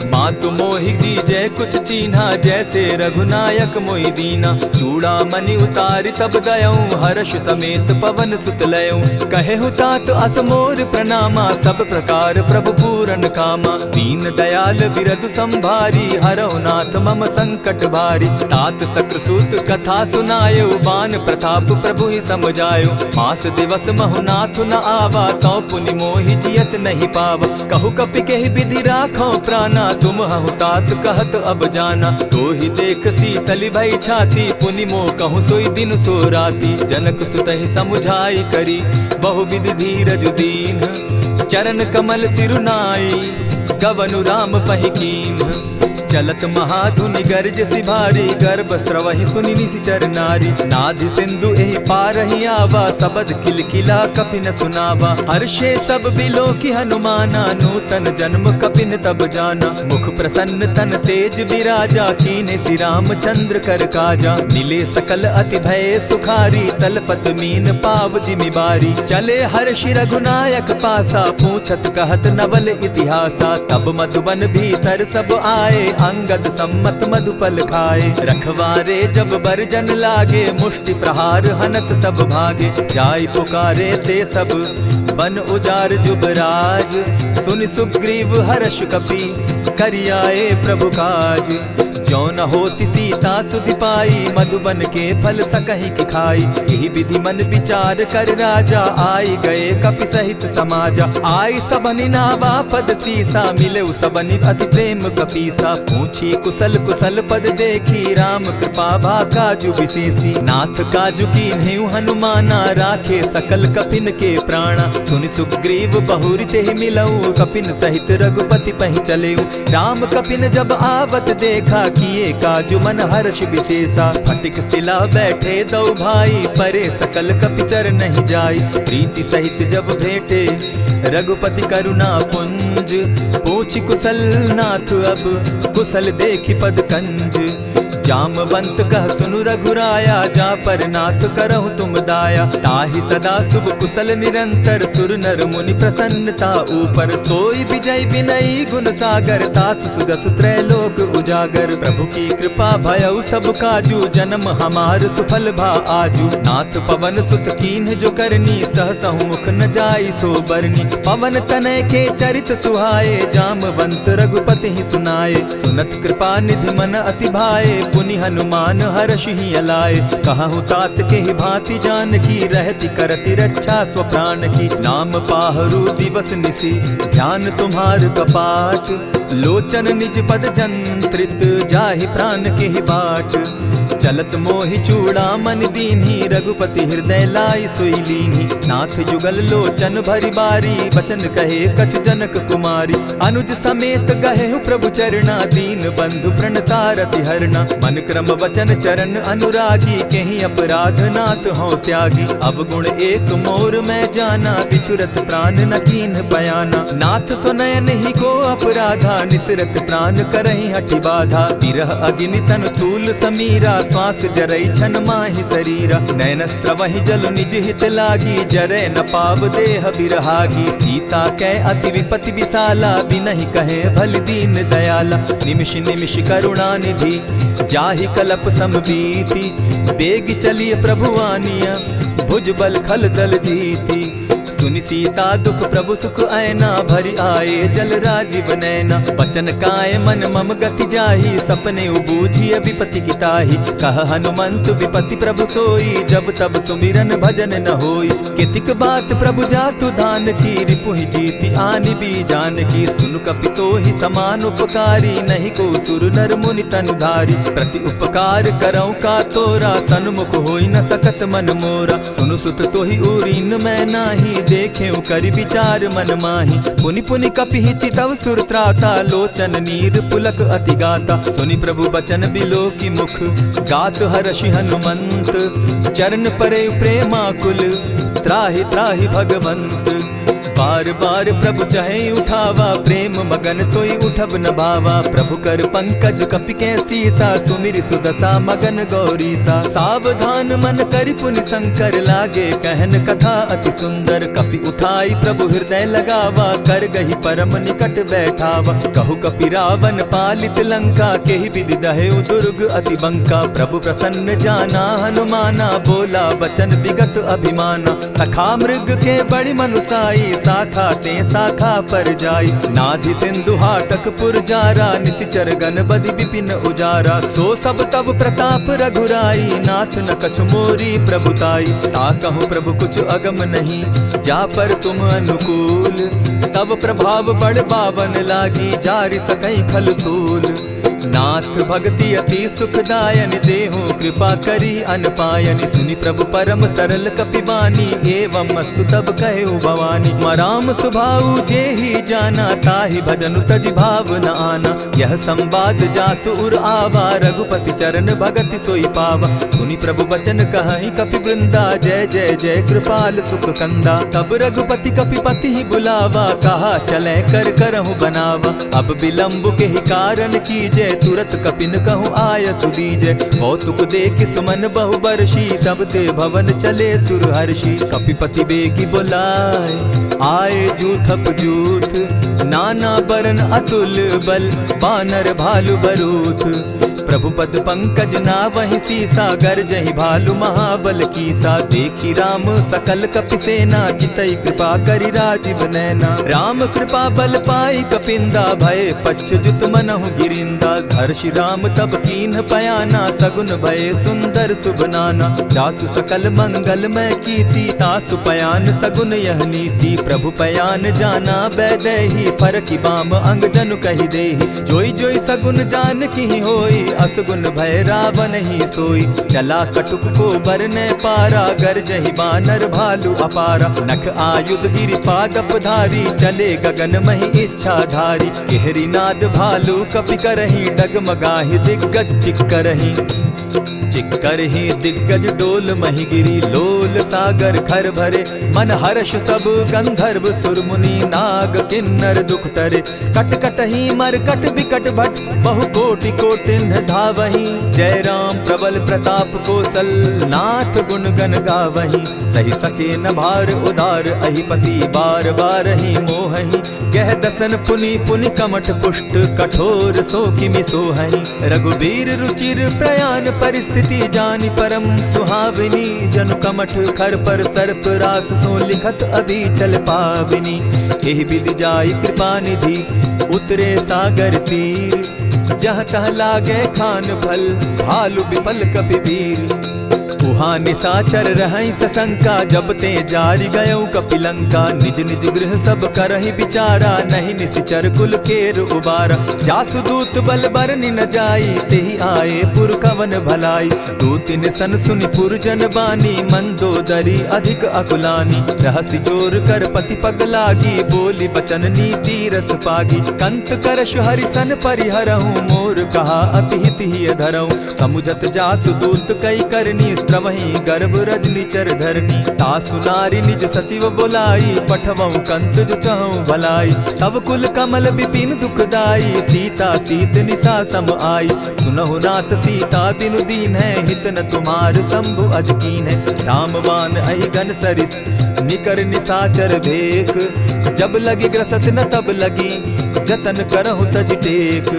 मातु मोहि दीजै कुछ चीन्हा, जैसे रघुनायक मोहि दीना। चूड़ा मणि उतारि तब दयऊं, हर्ष समेत पवन सुत लयऊं। कहे तात असमोर प्रणामा, सब प्रकार प्रभु पूरन कामा। दीन दयाल बिरदु संभारी, हरहु नाथ मम संकट भारी। तात सक्रसूत कथा सुनायो, बान प्रताप प्रभु ही समझायो। मास दिवस महु नाथ न आवा, तौ पुनि मोहि जियत नहीं पावा। कहु कपि केहि विधि राखो प्राणा, तुम हहु तात कहत अब जाना। तो ही देख शीतली भई छाती, पुनि मो कहूँ सोई दिन सो राती। जनक सुतहि समुझाई करी, बहु विधि धीरज दीन। चरण कमल सिरुनाई, गवनु राम पहि कीन्ह। चलत महाधुनि गर्ज सिभारी, गर्भ स्रवहि सुनि निशिचर नारी। नाधि सिंधु एहि पारहि आवा, सबद किलकिला कपि न सुनावा। हर्षे सब बिलोकी हनुमाना, नूतन जन्म कपि न तब जाना। मुख प्रसन्न तन तेज विराजा, कीने श्री रामचंद्र कर काजा। मिले सकल अति भय सुखारी, तलपत मीन पाव जिमि बारी। चले हर्षि रघुनायक पासा, पूछत कहत नवल इतिहासा। तब मधुबन भीतर सब आए, अंगद सम्मत मधुपल खाए। रखवारे जब बरजन लागे, मुष्टि प्रहार हनत सब भागे। जाय पुकारे ते सब, बन उजार जुबराज। सुन सुग्रीव हर्ष कपि, करियाए प्रभु काज। जो न होती सीता सुधि पाई, मधुबन के फल सकहि कि खाई। यही विधि मन विचार कर राजा, आई गए कपि सहित समाजा। आई सबनि नावा पद सीसा, मिले सबनि अति प्रेम कपीसा। पूछी कुशल कुशल पद देखी, राम कृपा भा काजु विशेषी। नाथ काजु कीन्हेउ हनुमाना, राखे सकल कपिन के प्राणा। सुनि सुग्रीव बहुरि तेहि मिलऊ, कपिन सहित रघुपति पहि चलेऊ। राम कपिन जब आवत देखा, किए काजु मन हर्ष विशेषा। फटिक सिला बैठे दो भाई, परे सकल कपिचर नहीं जाई। प्रीति सहित जब भेटे, रघुपति करुणा पुंज। पूछ कुशल नाथ अब, कुशल देखि पद कंज। जामवंत कह सुनु रघुराया, जा पर नाथ करहु तुम दाया। ताहि सदा शुभ कुशल निरंतर, सुर नर मुनि प्रसन्नता ऊपर। सोई विजय विनयी गुण सागर, तास सुदस त्रैलोक उजागर। प्रभु की कृपा भयउ सब काजू, जन्म हमार सुफल भा आजू। नाथ पवन सुत कीन्ह जो करनी, सहसहु मुख न जाई सो बरनी। पवन तनय के चरित सुहाए, जामवंत रघुपति ही सुनाए। सुनत कृपा निधि मन अति भाए, पुनि हनुमान हर्षि ही अलाए। कहूँ तात के ही भांति जान की, रहती करती रक्षा स्व प्राण की। नाम पाहरु दिवस निसी, ध्यान तुम्हार कपाट। लोचन निज पद जंत्रित, जाहि प्राण के ही बाट। चलत मोहि चूड़ामन दीन्ही, रघुपति हृदय लाई सोई लीन्ही। नाथ जुगल लोचन भरी बारी, बचन कहे कछ जनक कुमारी। अनुज समेत गहे प्रभु चरणा, दीन बंधु प्रणतारति हरना। मन क्रम वचन चरण अनुरागी, कहीं अपराध नाथ हो त्यागी। अब गुण एक मोर मैं जाना, बिछुरत प्राण न कीन्ह बयाना। नाथ सुनयन ही को अपराधा, निसरत प्राण करहि हठि बाधा। विरह अग्नि तन तूल समीरा, श्वास जरई छन माहि शरीरा। नयनस्त्र वही जल निज हित लागी, जरै न पाव देह बिरहागी। सीता कै अति विपति विशाला, बिनहि कहे भल दीन दयाला। निमिष निमिष करुणा निधि, जाहि कलप समबीति। बेग चलिए प्रभु आनिया, भुज बल खल दल जीती। सुनि सीता दुख प्रभु सुख ऐना, भरि आए जल राजीव नैना। बचन काय मन मम गति जाहि, सपने बूझिय विपति की ताहि। कह हनुमंत विपति प्रभु सोई, जब तब सुमिरन भजन न होई। कितिक बात प्रभु जातु धान की, रिपुहि जीति आनि भी जान की। सुनु कपितो ही समान उपकारी, नहीं को सुर नर मुनि तनुधारी। प्रति उपकार करऊँ का तोरा, सन्मुख होई न सकत मन मोरा। सुनु सुत तोहि उरीन मैं नाही, देखे करि विचार मन माही। पुनि पुनि कपि चितव सुर त्राता, लोचन नीर पुलक अति गाता। सुनि प्रभु बचन बिलो की मुख, गात हर्षि हनुमंत। चरण परे प्रेमाकुल, त्राहि त्राहि भगवंत। बार बार प्रभु चाहे उठावा, प्रेम मगन तोई उठब न भावा। प्रभु कर पंकज कपि के सीसा, सुमिरि सुदशा मगन गौरीसा। सावधान मन करि पुनि शंकर, लागे कहन कथा अति सुंदर। कपि उठाई प्रभु हृदय लगावा, कर गही परम निकट बैठावा। कहु कपि रावण पालित लंका, केहि विधि दहेउ दुर्ग अति बंका। प्रभु प्रसन्न जाना हनुमाना, बोला बचन विगत अभिमाना। सखा मृग के बड़ि मनुसाई, शाखा ते शाखा पर जाई। नाधि सिंधु हाटक पुर जारा, निशिचर गण बदि विपिन उजारा। सो सब तब प्रताप रघुराई, नाथ न कछु मोरी प्रभुताई। ताकहु प्रभु कुछ अगम नहीं, जा पर तुम अनुकूल। तब प्रभाव बड़ बावन लागी, जारि सकई खल तूल। नाथ भक्ति अति सुखदायन, देहु कृपा करी अनपायन। सुनि प्रभु परम सरल कपिबानी, एवं मस्तु तब कहु भवानी। मराम सुभाऊ जेहि जाना, ताहि भजनु तज भाव न आना। यह संवाद जासु उर आवा, रघुपति चरण भगति सोई पावा। सुनि प्रभु बचन कहि कपि वृंदा, जय जय जय कृपाल सुख कंदा। तब रघुपति कपिपति ही बुलावा, कहा चले कर करहु बनावा। अब विलंब के ही कारण कीजय, तुरत कपिन कहूँ आय सुदीजय। कौतुक देख सुमन बहु बरसी, तब ते भवन चले सुर हर्षि। कपिपति बेगी बुलाए, आए जूथप जूथ। नाना बरन अतुल बल, बानर भालु बरूथ। प्रभु पद पंकज नावहि सीसा, गर्जहि भालु महाबल कीसा। देखी राम सकल कपि सेना, जितई कृपा करि राजीव नैना। राम कृपा बल पाई कपिंदा, भय पच्युत मनहु गिरिंदा। हर्षि राम तब कीन्ह पयाना, सगुन भय सुंदर शुभ नाना। जासु सकल मंगल मैं कीर्ति, तासु पयान सगुन यह नीति। प्रभु पयान जाना बैदेही, फरकि बाम अंग जनु कहि देहि। जोई जोई सगुन जान की होई, असगुन भय रावण ही सोई। चला कटुक को बरने पारा, गर्जहि बानर भालु अपारा। नख आयुध गिरि पादप धारी, चले गगन महि इच्छा धारी। केहरी नाद भालु कपि करहि, डगमगाहि दिग्गज चिक्करहि। चिक्करहि दिग्गज डोल महि गिरी, लोल सागर खर भरे। मन हर्ष सब गंधर्व सुर मुनि, नाग किन्नर दुख तरे। कट कटहि मरकट विकट भट, बहु कोटि कोटिन्ह धावहीं, जय राम प्रबल प्रताप कौशल नाथ गुण गण गावहीं। सही सके न भार उदार अहिपति बार बार ही मोहहीं। कह दसन पुनि पुनि कमठ पुष्ट कठोर सो किमि सोहहीं। रघुबीर रुचिर प्रयाण परिस्थिति जानि परम सुहाविनी। जनु कमठ खर पर सर्प रास सो लिखत अभी चल पाविनी। एहि विधि जाई कृपा निधि उतरे सागर तीर। जहाँ तह लागे खान फल भालु विपल कपिवीर। उहाँ निशाचर रहई सशंका जब ते जारि गयौ कपिलंका। निज निज गृह सब करहि विचारा नहीं निशिचर कुल केर उबारा। जासु दूत बल बरनि न जाई तेहि आए पुर कवन भलाई। दूतिन सन सुनि पुरजन बानी मंदोदरी अधिक अकुलानी। रहसि जोर कर पति पग लागी बोली बचन नीति रस पागी। कंत करश हरि सन परिहरहु मोर कहा अति हित ही धरहु। समुझत जासु दूत कई करनी वहीं गर्भ रजनी चर धरनी। तासु नारी निज सचिव बोलाई पठवऊ कंत जो चहु भलाई। तब कुल कमल विपिन दुखदाई सीता सीत निशा सम आई। सुनहु नाथ सीता बिनु दीन है हित न तुम्हार शंभु अजकीन है। रामवान अहि गन सरिस निकर निशाचर भेक। जब लगी ग्रसत न तब लगी जतन करहु तज टेक।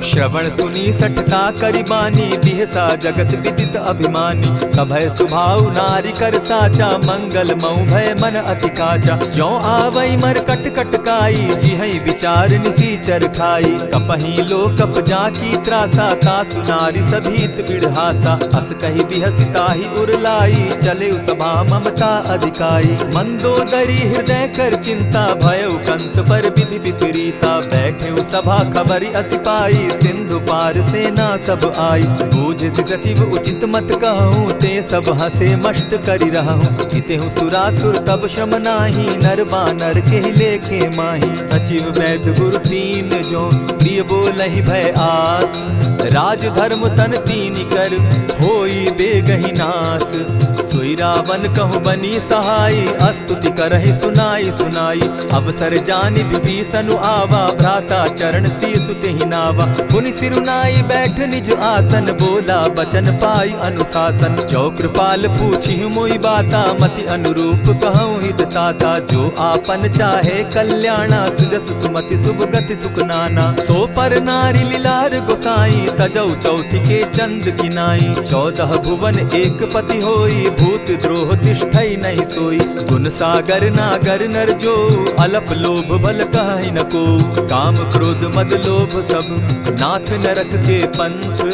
श्रवण सुनी सठता करिबानी बिहसा जगत विदित अभिमानी। सभय सुभाव नारी कर साचा मंगल मऊ भय मन अति काचा। जो आवई मर कट कट काई जिहई विचार निसीचर खाई। कपही लो कप जाकी त्रासा तासु नारी सभीत बिढ़ासा। अस कही बिहसिता ही उरलाई चले सभा ममता अधिकाई। मंदोदरी हृदय कर चिंता भयउ कंत पर विधि विपरीता। बैठे सभा खबरी असिपाई सिंधु पार सेना सब आई। बूझि सचिव उचित मत कहूँ ते सब हसे मस्त करि रहूँ। इतेहु सुरासुर तब शम नाही नर बानर के लेखे माही। सचिव वैद्य गुरु तीन जो प्रिय बोलहि भय आस। राज धर्म तन तीन कर होई बेगहि नास। सोई रावण कहु बनी सहाय अस्तुति करहि सुनाई सुनाई। अवसर जानि विभीषण आवा भ्राता चरण शीसु तेहि नावा। पुनि सिरुनाई बैठ निज आसन बोला बचन पाई अनुशासन। जो कृपाल पूछि मोई बाता मति अनुरूप कहूँ हित ताता। जो आपन चाहे कल्याणा सुजस सुमति शुभ गति सुख नाना। सो पर नारी लीलार गोसाई तजौ चौथि के चंद किनाई। 14 भुवन एक पति होई भूत द्रोह तिष्ठई नहीं सोई। गुण सागर नागर नर जो अलप लोभ बल कहि न को। काम क्रोध मद लोभ सब नाथ नरक के पंथ।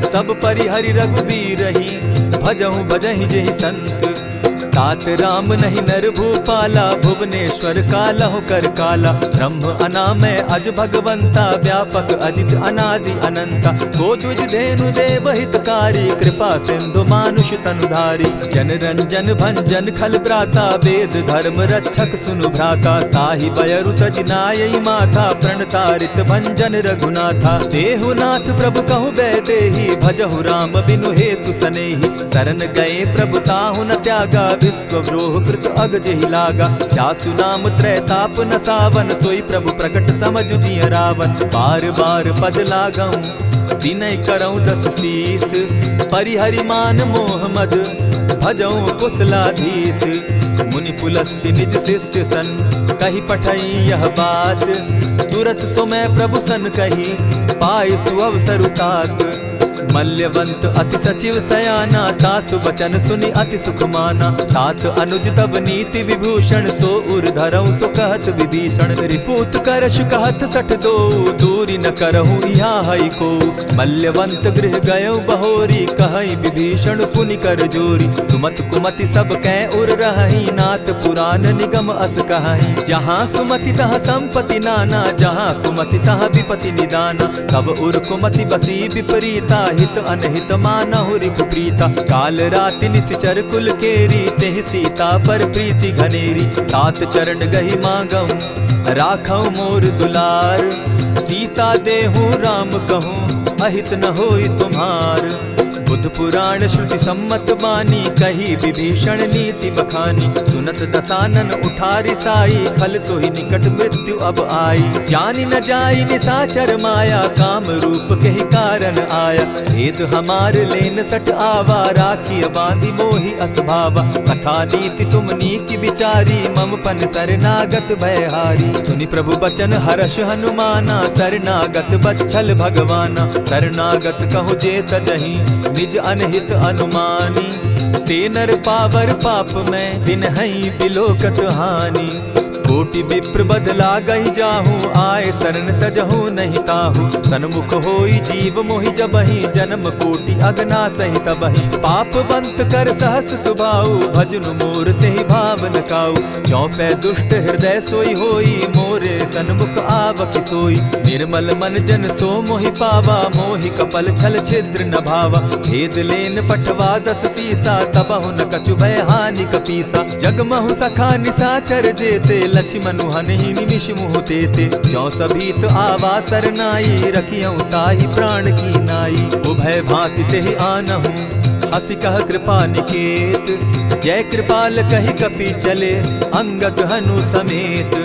सब परिहरि रघुबीर रही भजहु भजहि जेहि संत। तात राम नहीं नर भूपाला भुवनेश्वर कालहु कर काला। ब्रह्म अनामय अज भगवंता व्यापक अजित अनादि अनंता। गोदुज धेनु देव हितकारी कृपा सिंधु मानुष तनुधारी। जन रंजन भंजन खल भ्राता वेद धर्म रक्षक सुनु भ्राता। ताहि बयरु तज नायई माथा प्रणतारित भंजन रघुनाथा। देहुनाथ प्रभु कहु बैदेहि भजहु राम बिनु हेतु सनेहि। शरण गए प्रभु ताहु न त्यागा विश्वव्रोह कृत अग जेहि लागा। जासु नाम त्रैताप न सावन सोई प्रभु प्रकट समझ जिय रावण। बार बार पद लागऊं विनय करऊं 10 शीस। परिहरि मान मोह मद भजऊं कुशलाधीश। मुनि पुलस्ति निज शिष्य सन कही पठई यह बात। तुरत सो मैं प्रभु सन कही पाए सुअवसर तात। मल्यवंत अति सचिव सयाना तासु बचन सुनि अति सुख माना। तात अनुज तब नीति विभूषण सो उर धरऊं सो कहत विभीषण। रिपुत करश कहत सठ दो दूरी न करहु यहाँ हई को। मल्यवंत गृह गयो बहोरी कहई विभीषण पुनि कर जोरी। सुमत कुमति सब कै उर रहई नाथ पुराण निगम अस कहई। जहाँ सुमति तह संपति नाना जहाँ कुमति तह विपति निदाना। तब उर कुमति बसी विपरीता हित अनहित मानहु रिपु प्रीता। काल राति निशिचर कुल केरी तेहि सीता पर प्रीति घनेरी। तात चरण गही मांगऊं राखऊं मोर दुलार। सीता देहूं राम कहूं अहित न होई तुम्हार। बुद्ध पुराण श्रुति सम्मत बानी, कही विभीषण नीति बखानी। सुनत दसानन उठारी साई, खल तो ही निकट मृत्यु अब आई। जानी न जाई निशाचर माया, काम रूप के ही कारण आया। भेद हमार लेन सट आवा, राखी बांधी मोहि असभावा। सखा नीति तुम नीकी विचारी, मम पन शरणागत भयहारी। सुनि प्रभु बचन हर्ष हनुमाना, शरणागत बच्छल भगवाना। शरणागत कहु जे तजहि, निज अनहित अनुमानी। ते नर पावर पाप में, दिन हई बिलोकत हानि। कोटि विप्र बदला गई जाहू, आए शरण तजहू नहीं ताहू। सन्मुख होई जीव मोहि जबहि, जन्म कोटि अगना सहित तबहि। पाप बंत कर सहस सुभाऊ, भजनु मोर तेहि भाव न काऊ। चौपै दुष्ट हृदय सोई होई, मोरे सन्मुख आवक सोई। निर्मल मन जन सो मोहि पावा, मोहि कपल छल छिद्र न भावा। भेद लेन पठवा 10 सीसा, तबहु न कछु भय हानि कपीसा। जगमहु सखा निशाचर जेते, लक्ष्मण हनहि निमिष मुह तेते। ज्यों सभीत आवा सरनाई, रखियौ ताहि प्राण की नाई। उभय भांति तेहि आनहु, हसी कह कृपा निकेत। जय कृपाल कहि कपि चले, अंगद हनु समेत।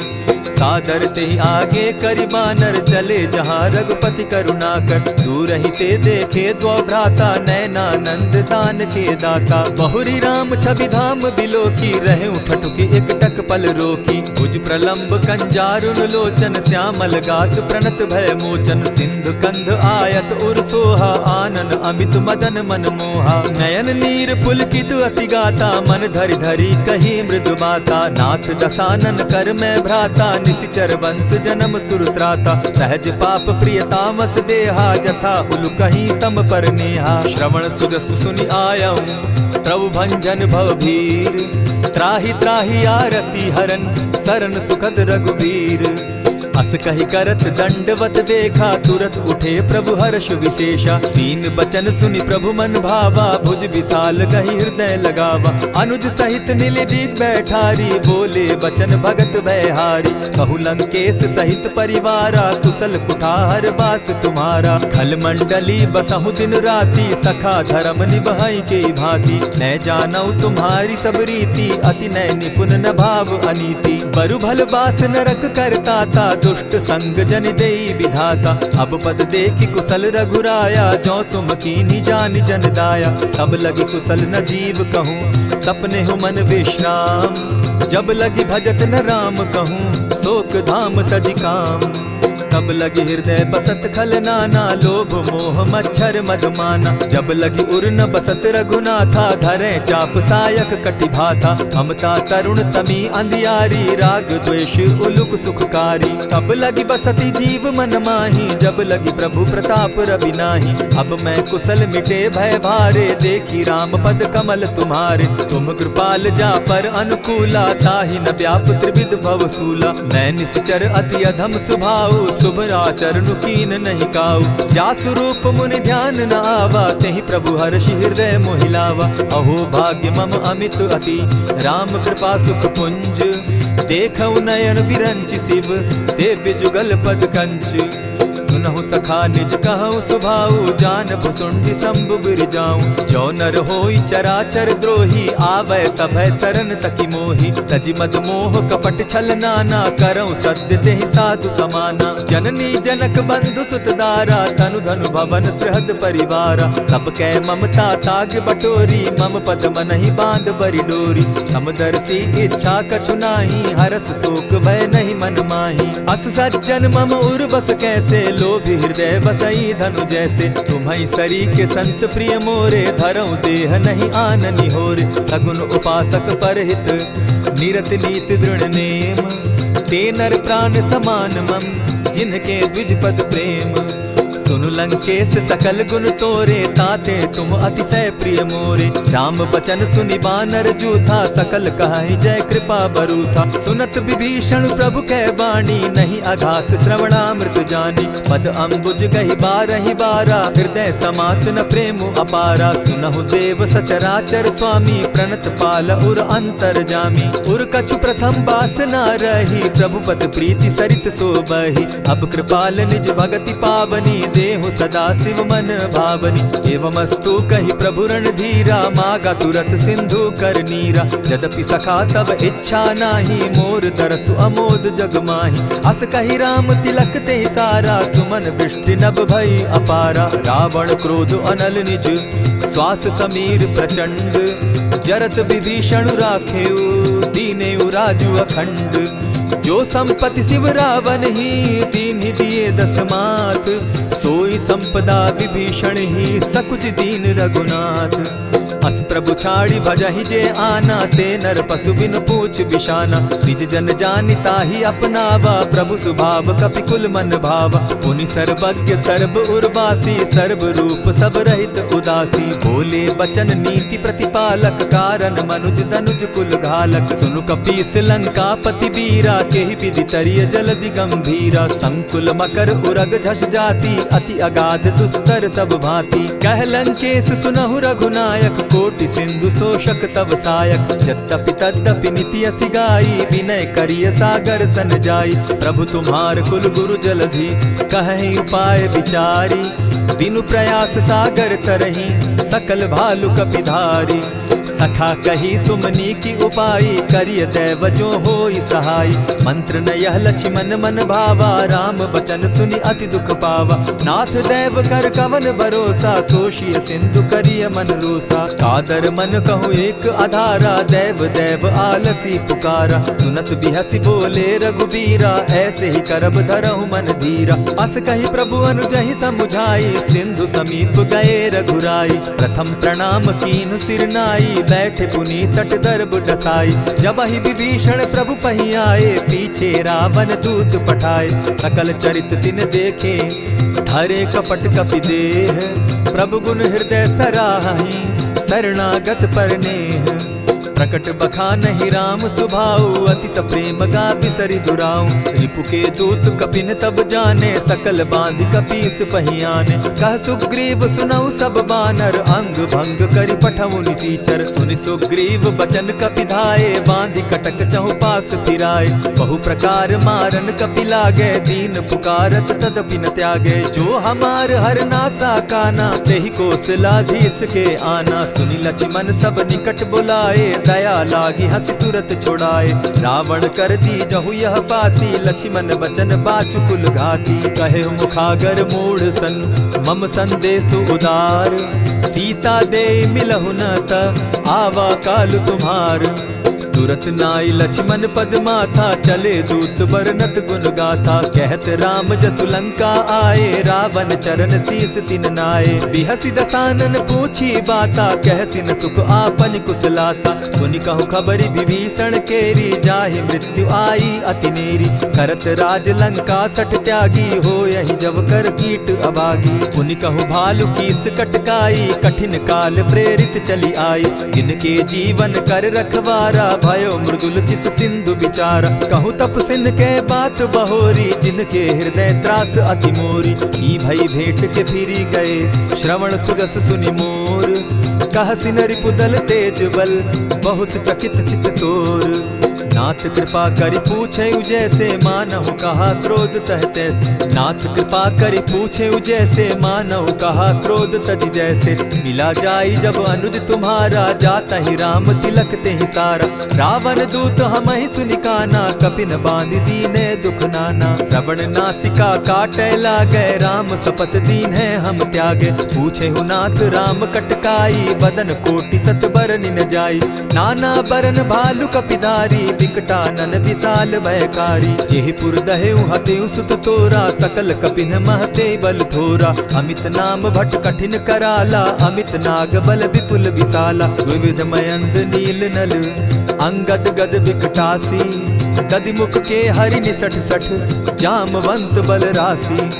सादर तेहि आगे करि बानर, चले जहाँ रघुपति करुणाकर। दूर ही ते देखे द्वौ भ्राता, नयनानंद दान के दाता। बहुरी राम छवि धाम बिलोकी, रहे ठठुकी एक टक पल रोकी। भुज प्रलंब कंजारुन लोचन, श्यामल गात प्रणत भय मोचन। सिंधु कंध आयत उर सोहा, आनन अमित मदन मन मोहा। नयन नीर पुलकित अति गाता, मन धरि धरि कही मृदु बाता। नाथ दसानन कर मैं भ्राता, निशिचर वंश जन्म सुरत्राता। सहज पाप प्रियतामस देहा, जथा उलु कहीं तम पर नेहा। श्रवण सुजस सुनि आयऊं, प्रभु भंजन भवभीर। त्राहि त्राहि आरती हरन, सरन सुखद रघुबीर। अस कहि करत दंडवत देखा, तुरत उठे प्रभु हर्ष विशेषा। दीन बचन सुनि प्रभु मन भावा, भुज विशाल कहि हृदय लगावा। अनुज सहित नीलदीप बैठारी, बोले बचन भगत भयहारी। कहु लंकेश सहित परिवारा, कुशल कुठार बास तुम्हारा। खल मंडली बसहु दिन राति, सखा धर्म निभाई के भांति। न जानौ तुम्हारी सब रीति, अति नय निपुण न भाव अनीति। बरु भल बास नरक करताता, दुष्ट संग जन देई विधाता। अब पद देखि कुशल रघुराया, जो तुम कीन्ही जानि जन दाया। तब लगी कुशल न जीव कहूँ, सपने हो मन विश्राम। जब लगी भजत न राम कहूँ, शोक धाम तज काम। तब लगी हृदय बसत खल नाना, लोभ मोह मच्छर मदमाना। जब लगी उर न बसत रघुनाथा, धरे चाप सायक कटि भाथा। ममता तरुण तमी अंधियारी, राग द्वेष उलुक सुखकारी। तब लगी बसती जीव मन माही, जब लगी प्रभु प्रताप रवि नाही। अब मैं कुशल मिटे भय भारे, देखी राम पद कमल तुम्हारे। तुम कृपाल जा पर अनुकूला, ताहि न व्याप त्रिविध भवसूला। मैं निश्चर अति अधम स्वभाव, शुभ आचरण कीन नहीं काऊ। जासु रूप मुनि ध्यान न आवा, तेहि प्रभु हर्षि हृदय मोहिलावा। अहो भाग्य मम अमित अति, राम कृपा सुख पुंज। देखऊ नयन विरंचि शिव, सेव्य जुगल पद कंच। सुनहु सखा निज कहु सुभाऊ, जानब सुंडि शंभु गिर जाऊं। जो नर होई चराचर द्रोही, आवे सभय शरण तकी मोही। तजि मद मोह कपट छल नाना, करऊं सत्य तेहि साधु समाना। जननी जनक बंधु सुत दारा, तनु धनु भवन सृहद परिवारा। सब कै ममता ताग बटोरी, मम पद मनहि बांध बरि डोरी। समदर्शी इच्छा कछु नाही, हरस शोक भय नहीं मन माही। अस सज्जन मम उर बस कैसे, लोभी हृदय बसई धनु जैसे। तुम्हि सरी के संत प्रिय मोरे, धरऊं देह नहीं आननि होरे। सगुन उपासक परहित, निरत नीत दृढ़ नेम। ते नर प्राण समान मम, जिनके द्विज पद प्रेम। सुनु लंकेश सकल गुण तोरे, ताते तुम अतिशय प्रिय मोरे। राम बचन सुनि बानर जूथा, सकल कहाई जय कृपा बरूथा। सुनत विभीषण प्रभु कै बाणी, नहीं अघात श्रवणामृत जानी। पद अम्बुज गहि बारहि बारा, हृदय समात न प्रेम अपारा। सुनहु देव सचराचर स्वामी, प्रणत पाल उर अंतर जामी। उर कछु प्रथम बास न रही, प्रभु पद प्रीति सरित सो बही। अब कृपाल निज भगति पावनी, देहु सदा शिव मन भावनी। एवमस्तु कहि प्रभु रणधीरा, मागा तुरत सिंधु कर नीरा। यद्यपि सखा तब इच्छा नाही, मोर तरसु अमोद जग माही। अस कहि राम तिलक ते सारा, सुमन वृष्टि नभ भई अपारा। रावण क्रोध अनल निज, श्वास समीर प्रचंड। जरत विभीषण राखेउ, दीनेउ राजु अखंड। जो संपत्ति शिव रावण ही, दीन दिए दस मात। सोई संपदा विभीषण ही, सकुच दीन रघुनाथ। अस प्रभु छाड़ी भजहि जे आना, ते नर पशु बिन पूछ बिशाना। निज जन जानिता ही अपनावा, प्रभु स्वभाव कपि कुल मन भावा। पुनि सर्वज्ञ सर्व उर्वासी, सर्व रूप सब रहित उदासी। बोले बचन नीति प्रतिपालक, कारण मनुज धनुज कुल घालक। सुनु कपीस लंकापति वीरा, केहि विधि तरिय जलधि गंभीरा। संकुल मकर उरग झष जाति, अति अगाध दुस्तर सब भांति। कह लंकेश सुनहु रघुनायक, कोटि सिंधु शोषक तब सायक। यद्यपि तद्यपि निति असि गाई, विनय करिय सागर सन जाई। प्रभु तुम्हार कुल गुरु जलधि, कहि उपाय विचारी। बिनु प्रयास सागर तरही, सकल भालु कपिधारी। सखा कही तुमनी की उपाई, करिय दैव जो होई सहाय। मंत्र न यह लक्ष्मण मन भावा, राम बचन सुनि अति दुख पावा। नाथ दैव कर कवन भरोसा, सोषिय सिंधु करिय मन रोसा। कादर मन कहूँ एक आधारा, दैव दैव आलसी पुकारा। सुनत बिहसी बोले रघुबीरा, ऐसे ही करब धरहु मन धीरा। अस कही प्रभु अनुजहि समुझाई, सिंधु समीप गए रघुराई। प्रथम प्रणाम कीन सिर नाई, बैठे पुनि तट दर्ब डसाई। जब ही विभीषण प्रभु पही आए, पीछे रावण दूत पठाए। सकल चरित तिन देखे, धरे कपट कपि देह। प्रभु गुण हृदय सराहि, शरणागत पर नेह। प्रकट बखानहि राम सुभाऊ, अति प्रेम गा बिसरि दुराऊ। रिपु के दूत कपिन तब जाने, सकल बांध कपीस पहियाने। कह सुग्रीव सुनऊ सब बानर, अंग भंग करि पठऊ निसीचर। सुनि सुग्रीव बचन कपि धाये, बांधि कटक चहु पास फिराए। बहु प्रकार मारन कपि लागे, दीन पुकारत तदपि न त्यागे। जो हमार हर नासा काना, तेहि कौशलाधीश के आना। सुनि लक्ष्मण सब निकट बुलाए, दया लागी हंस तुरत छुड़ाए। रावण कर दी जहु यह पाती, लक्ष्मण बचन बाचु कुल घाती। कहे मुखागर मूढ़ सन, मम संदेश उदार। सीता दे मिलहु न त, आवा काल तुम्हार। तुरत नाई लक्ष्मण पद माथा, चले दूत बरनत गुण गाथा। कहत राम जसु लंका आए, रावण चरण शीस तिन नाये। बिहसि दसानन पूछी बाता, कहसिन सुख आपन कुशलाता। सुनि कहु खबरि विभीषण केरी, जाहि मृत्यु आई अति नेरी। करत राज लंका सठ त्यागी, हो यही जब कर कीट अभागी। पुनि कहु भालु कीस कटकाई, कठिन काल प्रेरित चली आई। इनके जीवन कर रखवारा, भयो मृदुल चित सिंधु विचारा। कहु तपसिन के बात बहोरी, जिनके हृदय त्रास अति मोरी। ई भई भेंट के फिरी गए, श्रवण सुजस सुनि मोर। कहसिन रिपुदल तेज बल, बहुत चकित चित तोर। नाथ कृपा करि पूछे जैसे, मानहु कहा क्रोध तह तैसे। नाथ कृपा करि पूछे जैसे, मानहु कहा क्रोध तज जैसे। मिला जाई जब अनुज तुम्हारा, जाता ही राम तिलक ते ही सारा। रावण दूत हम ही सुनिकाना, कपिन बांध दीने दुख नाना। श्रवण नासिका काटे लागे, राम सपत दीन है हम त्यागे। पूछे हु नाथ राम कटकाई, बदन कोटि सत बरन न जाई। नाना बरन भालु कपिधारी, विकटानन विशाल भयकारी। जेहिपुर दहेउ हतेउ सुत तोरा, सकल कपिन महते बल थोरा। अमित नाम भट कठिन कराला, अमित नाग बल विपुल विशाला। विविध मयंद नील नल, अंगद गद विकटासी। गद मुख के हरि निसठ सठ, जामवंत बल राशि।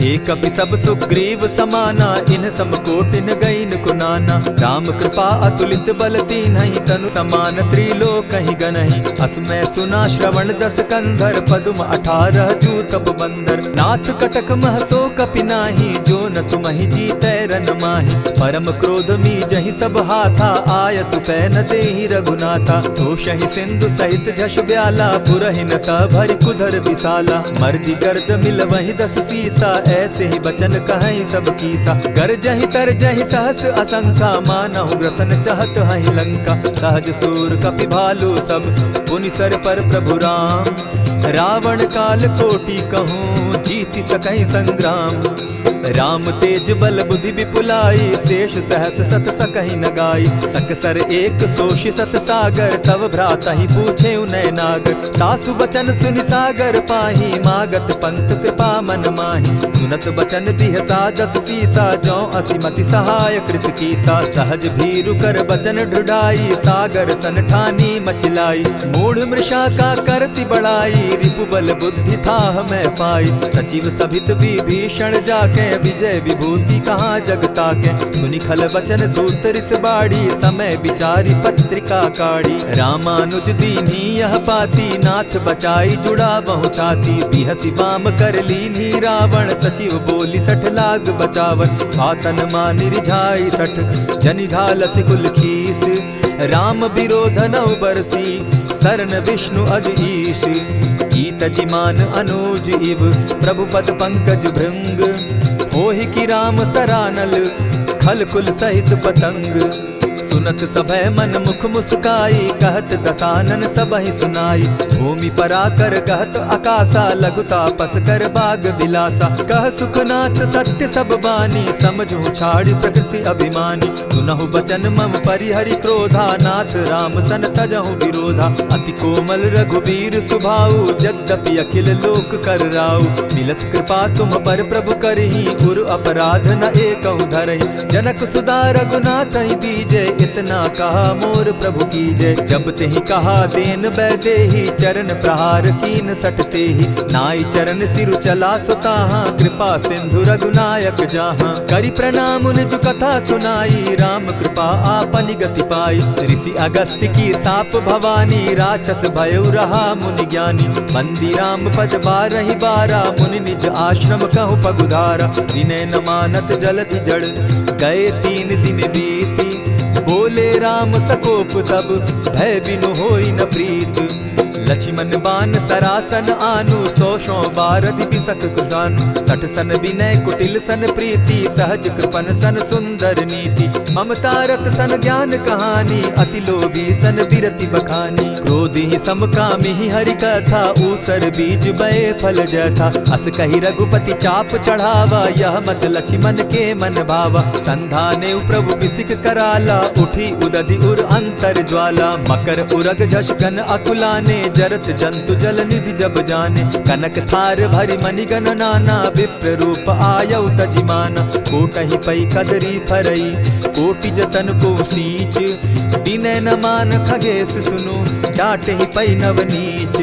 एक कपि सब सुग्रीव समाना, इन समकोटिन गईन कुनाना। राम कृपा अतुलित बल दीन्हि, तनु समान त्रिलोक ही गनहि। असमय सुना श्रवण दस कंधर, पदुम 18 जूतब बंदर। नाथ कटक महसो कपि नाही, जो न तुमहि जीतै रन माहि। परम क्रोध मी जहि सब हाथा, आयसु पै न देहि रघुनाथा। सोषहि सिंधु सहित झष ब्याला, पुरहिन त भरि कुधर विशाला। मर्दि गर्द मिल वहि 10 सीसा, ऐसे ही बचन कहीं सब कीसा। गर जहि तर जहि सहस असंका, मानहु ग्रसन चहत हहि लंका। सहज सूर कपि भालु सब, पुनि सर पर प्रभु राम। रावण काल कोटि कहूँ, जीति सकहि संग्राम। राम तेज बल बुद्धि विपुलाई, शेष सहस सत सकहि न गाई। सकसर एक सोषि सत सागर, तव भ्रातहि पूछे उनय नागर। तासु बचन सुनि सागर पाही, मागत पंत कृपा मन माही। सुनत बचन बिहसा जस सीसा, जौ असिमति सहाय कृत कीसा। सहज भीरु कर बचन ढुढ़ाई, सागर सन ठानी मचिलाई। मूढ़ मृषा का कर सि बढ़ाई, रिपु बल बुद्धि थाह मैं पाई। सचिव सभित विभीषण जाके, विजय विभूति कहाँ जगता के। सुनि खल बचन दूत रिस बाड़ी, समय विचारी पत्रिका काढ़ी। रामानुज दीन्ही यह पाती, नाथ बचाई जुड़ा बहु छाती। बिहसी बाम कर लीन्ही रावण, सचिव बोली सठ लाग बचावन। बातन मानि रिझाई सठ, जनि ढालसि कुल खीस। राम विरोध नौ बरसी, सरन विष्णु अज ईश। कीत जिमान अनुज इव, प्रभु पद पंकज भृंग। होहि की राम सरानल, खल कुल सहित पतंग। सुनत सभय मन मुख मुस्काई, कहत दसानन सबहि सुनाई। भूमि पराकर कहत आकाशा, लघुता पस कर बाग बिलासा। कह सुखनाथ सत्य सब बानी, समझू छाड़ प्रकृति अभिमानी। सुनहु बचन मम परिहरि क्रोधा, नाथ राम सन तजहु विरोधा। अति कोमल रघुबीर सुभाऊ, यद्यपि अखिल लोक कर राऊ। मिलत कृपा तुम पर प्रभु करही, गुरु अपराध न एकहु धरहि। जनक सुधा रघुनाथ दीजे, इतना कहा मोर प्रभु की जय। जब तेहि कहा देन बैदेही, चरण प्रहार कीन सटते ही। नाई चरण सिरु चला सुताहा, कृपा सिंधु रघुनायक जाहा। करि प्रणाम निज कथा सुनाई, राम कृपा आपनि गति पाई। ऋषि अगस्त्य की साप भवानी, राक्षस भयउ रहा मुनि ज्ञानी। बंदी राम पद बारहि बारा, मुनि निज आश्रम कहु पगुधारा। विनय न मानत जलधि जड़, गए 3 दिन बीती। बोले राम सकोप तब, भय बिनु होई न प्रीत। लक्ष्मण बान सरासन आनु, 100 बारधि बिसक कुजानु। 60 सन विनय कुटिल सन प्रीति, सहज कृपन सन सुंदर नीति। ममता रत सन ज्ञान कहानी, अति लोभी सन बिरति बखानी। क्रोधी समकामी हरि कथा, ऊसर बीज बये फल जथा। अस कही रघुपति चाप चढ़ावा, यह मत लक्ष्मण के मन भावा। संधाने प्रभु बिसिक कराला, उठी उदधि उर अंतर ज्वाला। मकर उरग झषगन अकुलाने, जरत जंतु जल निधि जब जाने। कनक थार भरि मणिगण नाना, विप्र रूप आयउ तजिमाना। कोटहि पै कदरी फरई, कोटि जतन को सींच। विनय न मान खगेश सुनु, डांटहि पै नवनीच।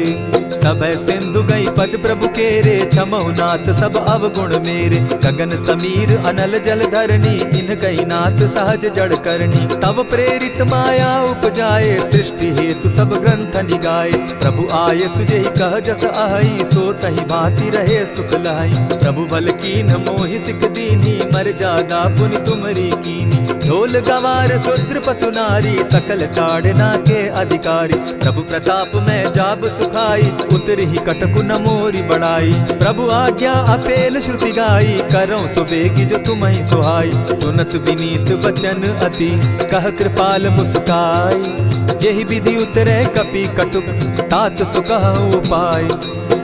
सभय सिंधु गई पद प्रभु केरे, क्षमहु नाथ सब अवगुण मेरे। गगन समीर अनल जल धरनी, इन गई नाथ सहज जड़ करनी। तब प्रेरित माया उपजाए, सृष्टि हेतु सब ग्रंथ निगाए। प्रभु आये सुजेहि कह जस अहई, सो तहि भांति रहे सुख लहई। प्रभु बल कीन्ह मोहि सिख दीन्ही, मर जादा पुनि तुमरी कीनी। ढोल गवार शूद्र पशु नारी, सकल ताड़ना के अधिकारी। प्रभु प्रताप में जाब सुखाई, उतरहि कटकु न मोरी बड़ाई। प्रभु आज्ञा अपेल श्रुति गाई, करऊं सुबेगी जो तुम्हि सुहाई। सुनत विनीत बचन अति, कह कृपाल मुस्काई। जेहि विधि उतरे कपि कटुक, तात सुकहु उपाय।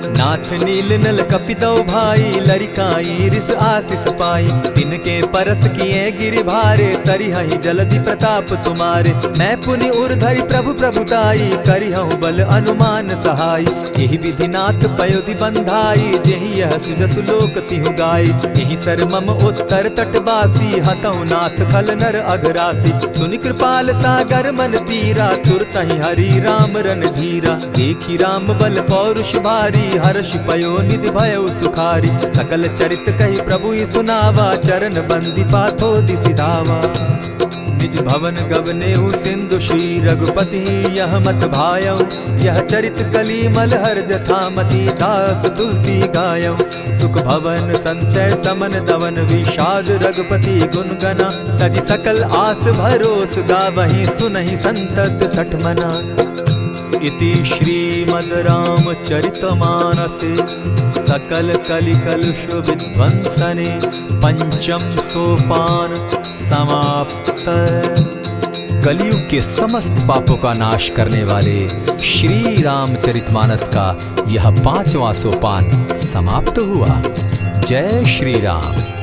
नाथ नील नल कपितौ भाई, लरिकाई रिस आशीष पाई। तिनके परस किए गिरि भारे, तरिहहि जलधि प्रताप तुम्हारे। मैं पुनि उर्धरि प्रभु प्रभुताई, करिहउँ बल अनुमान सहाय। एहि विधि नाथ पयोधि बंधाई, जेहि यह सुजसु लोक तिहु गाई। एहि सर मम उत्तर तटवासी, हतहु नाथ खल नर अघरासी। सुनि कृपाल सागर मन पीरा, तुरतहि हरि राम रन धीरा। देखि राम बल पौरुष भारी, हर्ष पयो निधि भयउ सुखारी। सकल चरित कहि प्रभु सुनावा, चरण बंदी पाथो दिसि धावा। निज भवन गवनेहु सिंधु श्री रघुपति, यह मत भायउ। यह चरित कली मलहर जथामति, दास तुलसी गायउ। सुख भवन संशय समन दवन, विषाद रघुपति गुण गना। तजि सकल आस भरोस गावहि, सुनहि संतत सठ मना। इति श्रीमद् रामचरितमानसे सकल कलिकलुष विध्वंसने पंचम सोपान समाप्त। कलयुग के समस्त पापों का नाश करने वाले श्री रामचरितमानस का यह 5वां सोपान समाप्त हुआ। जय श्री राम।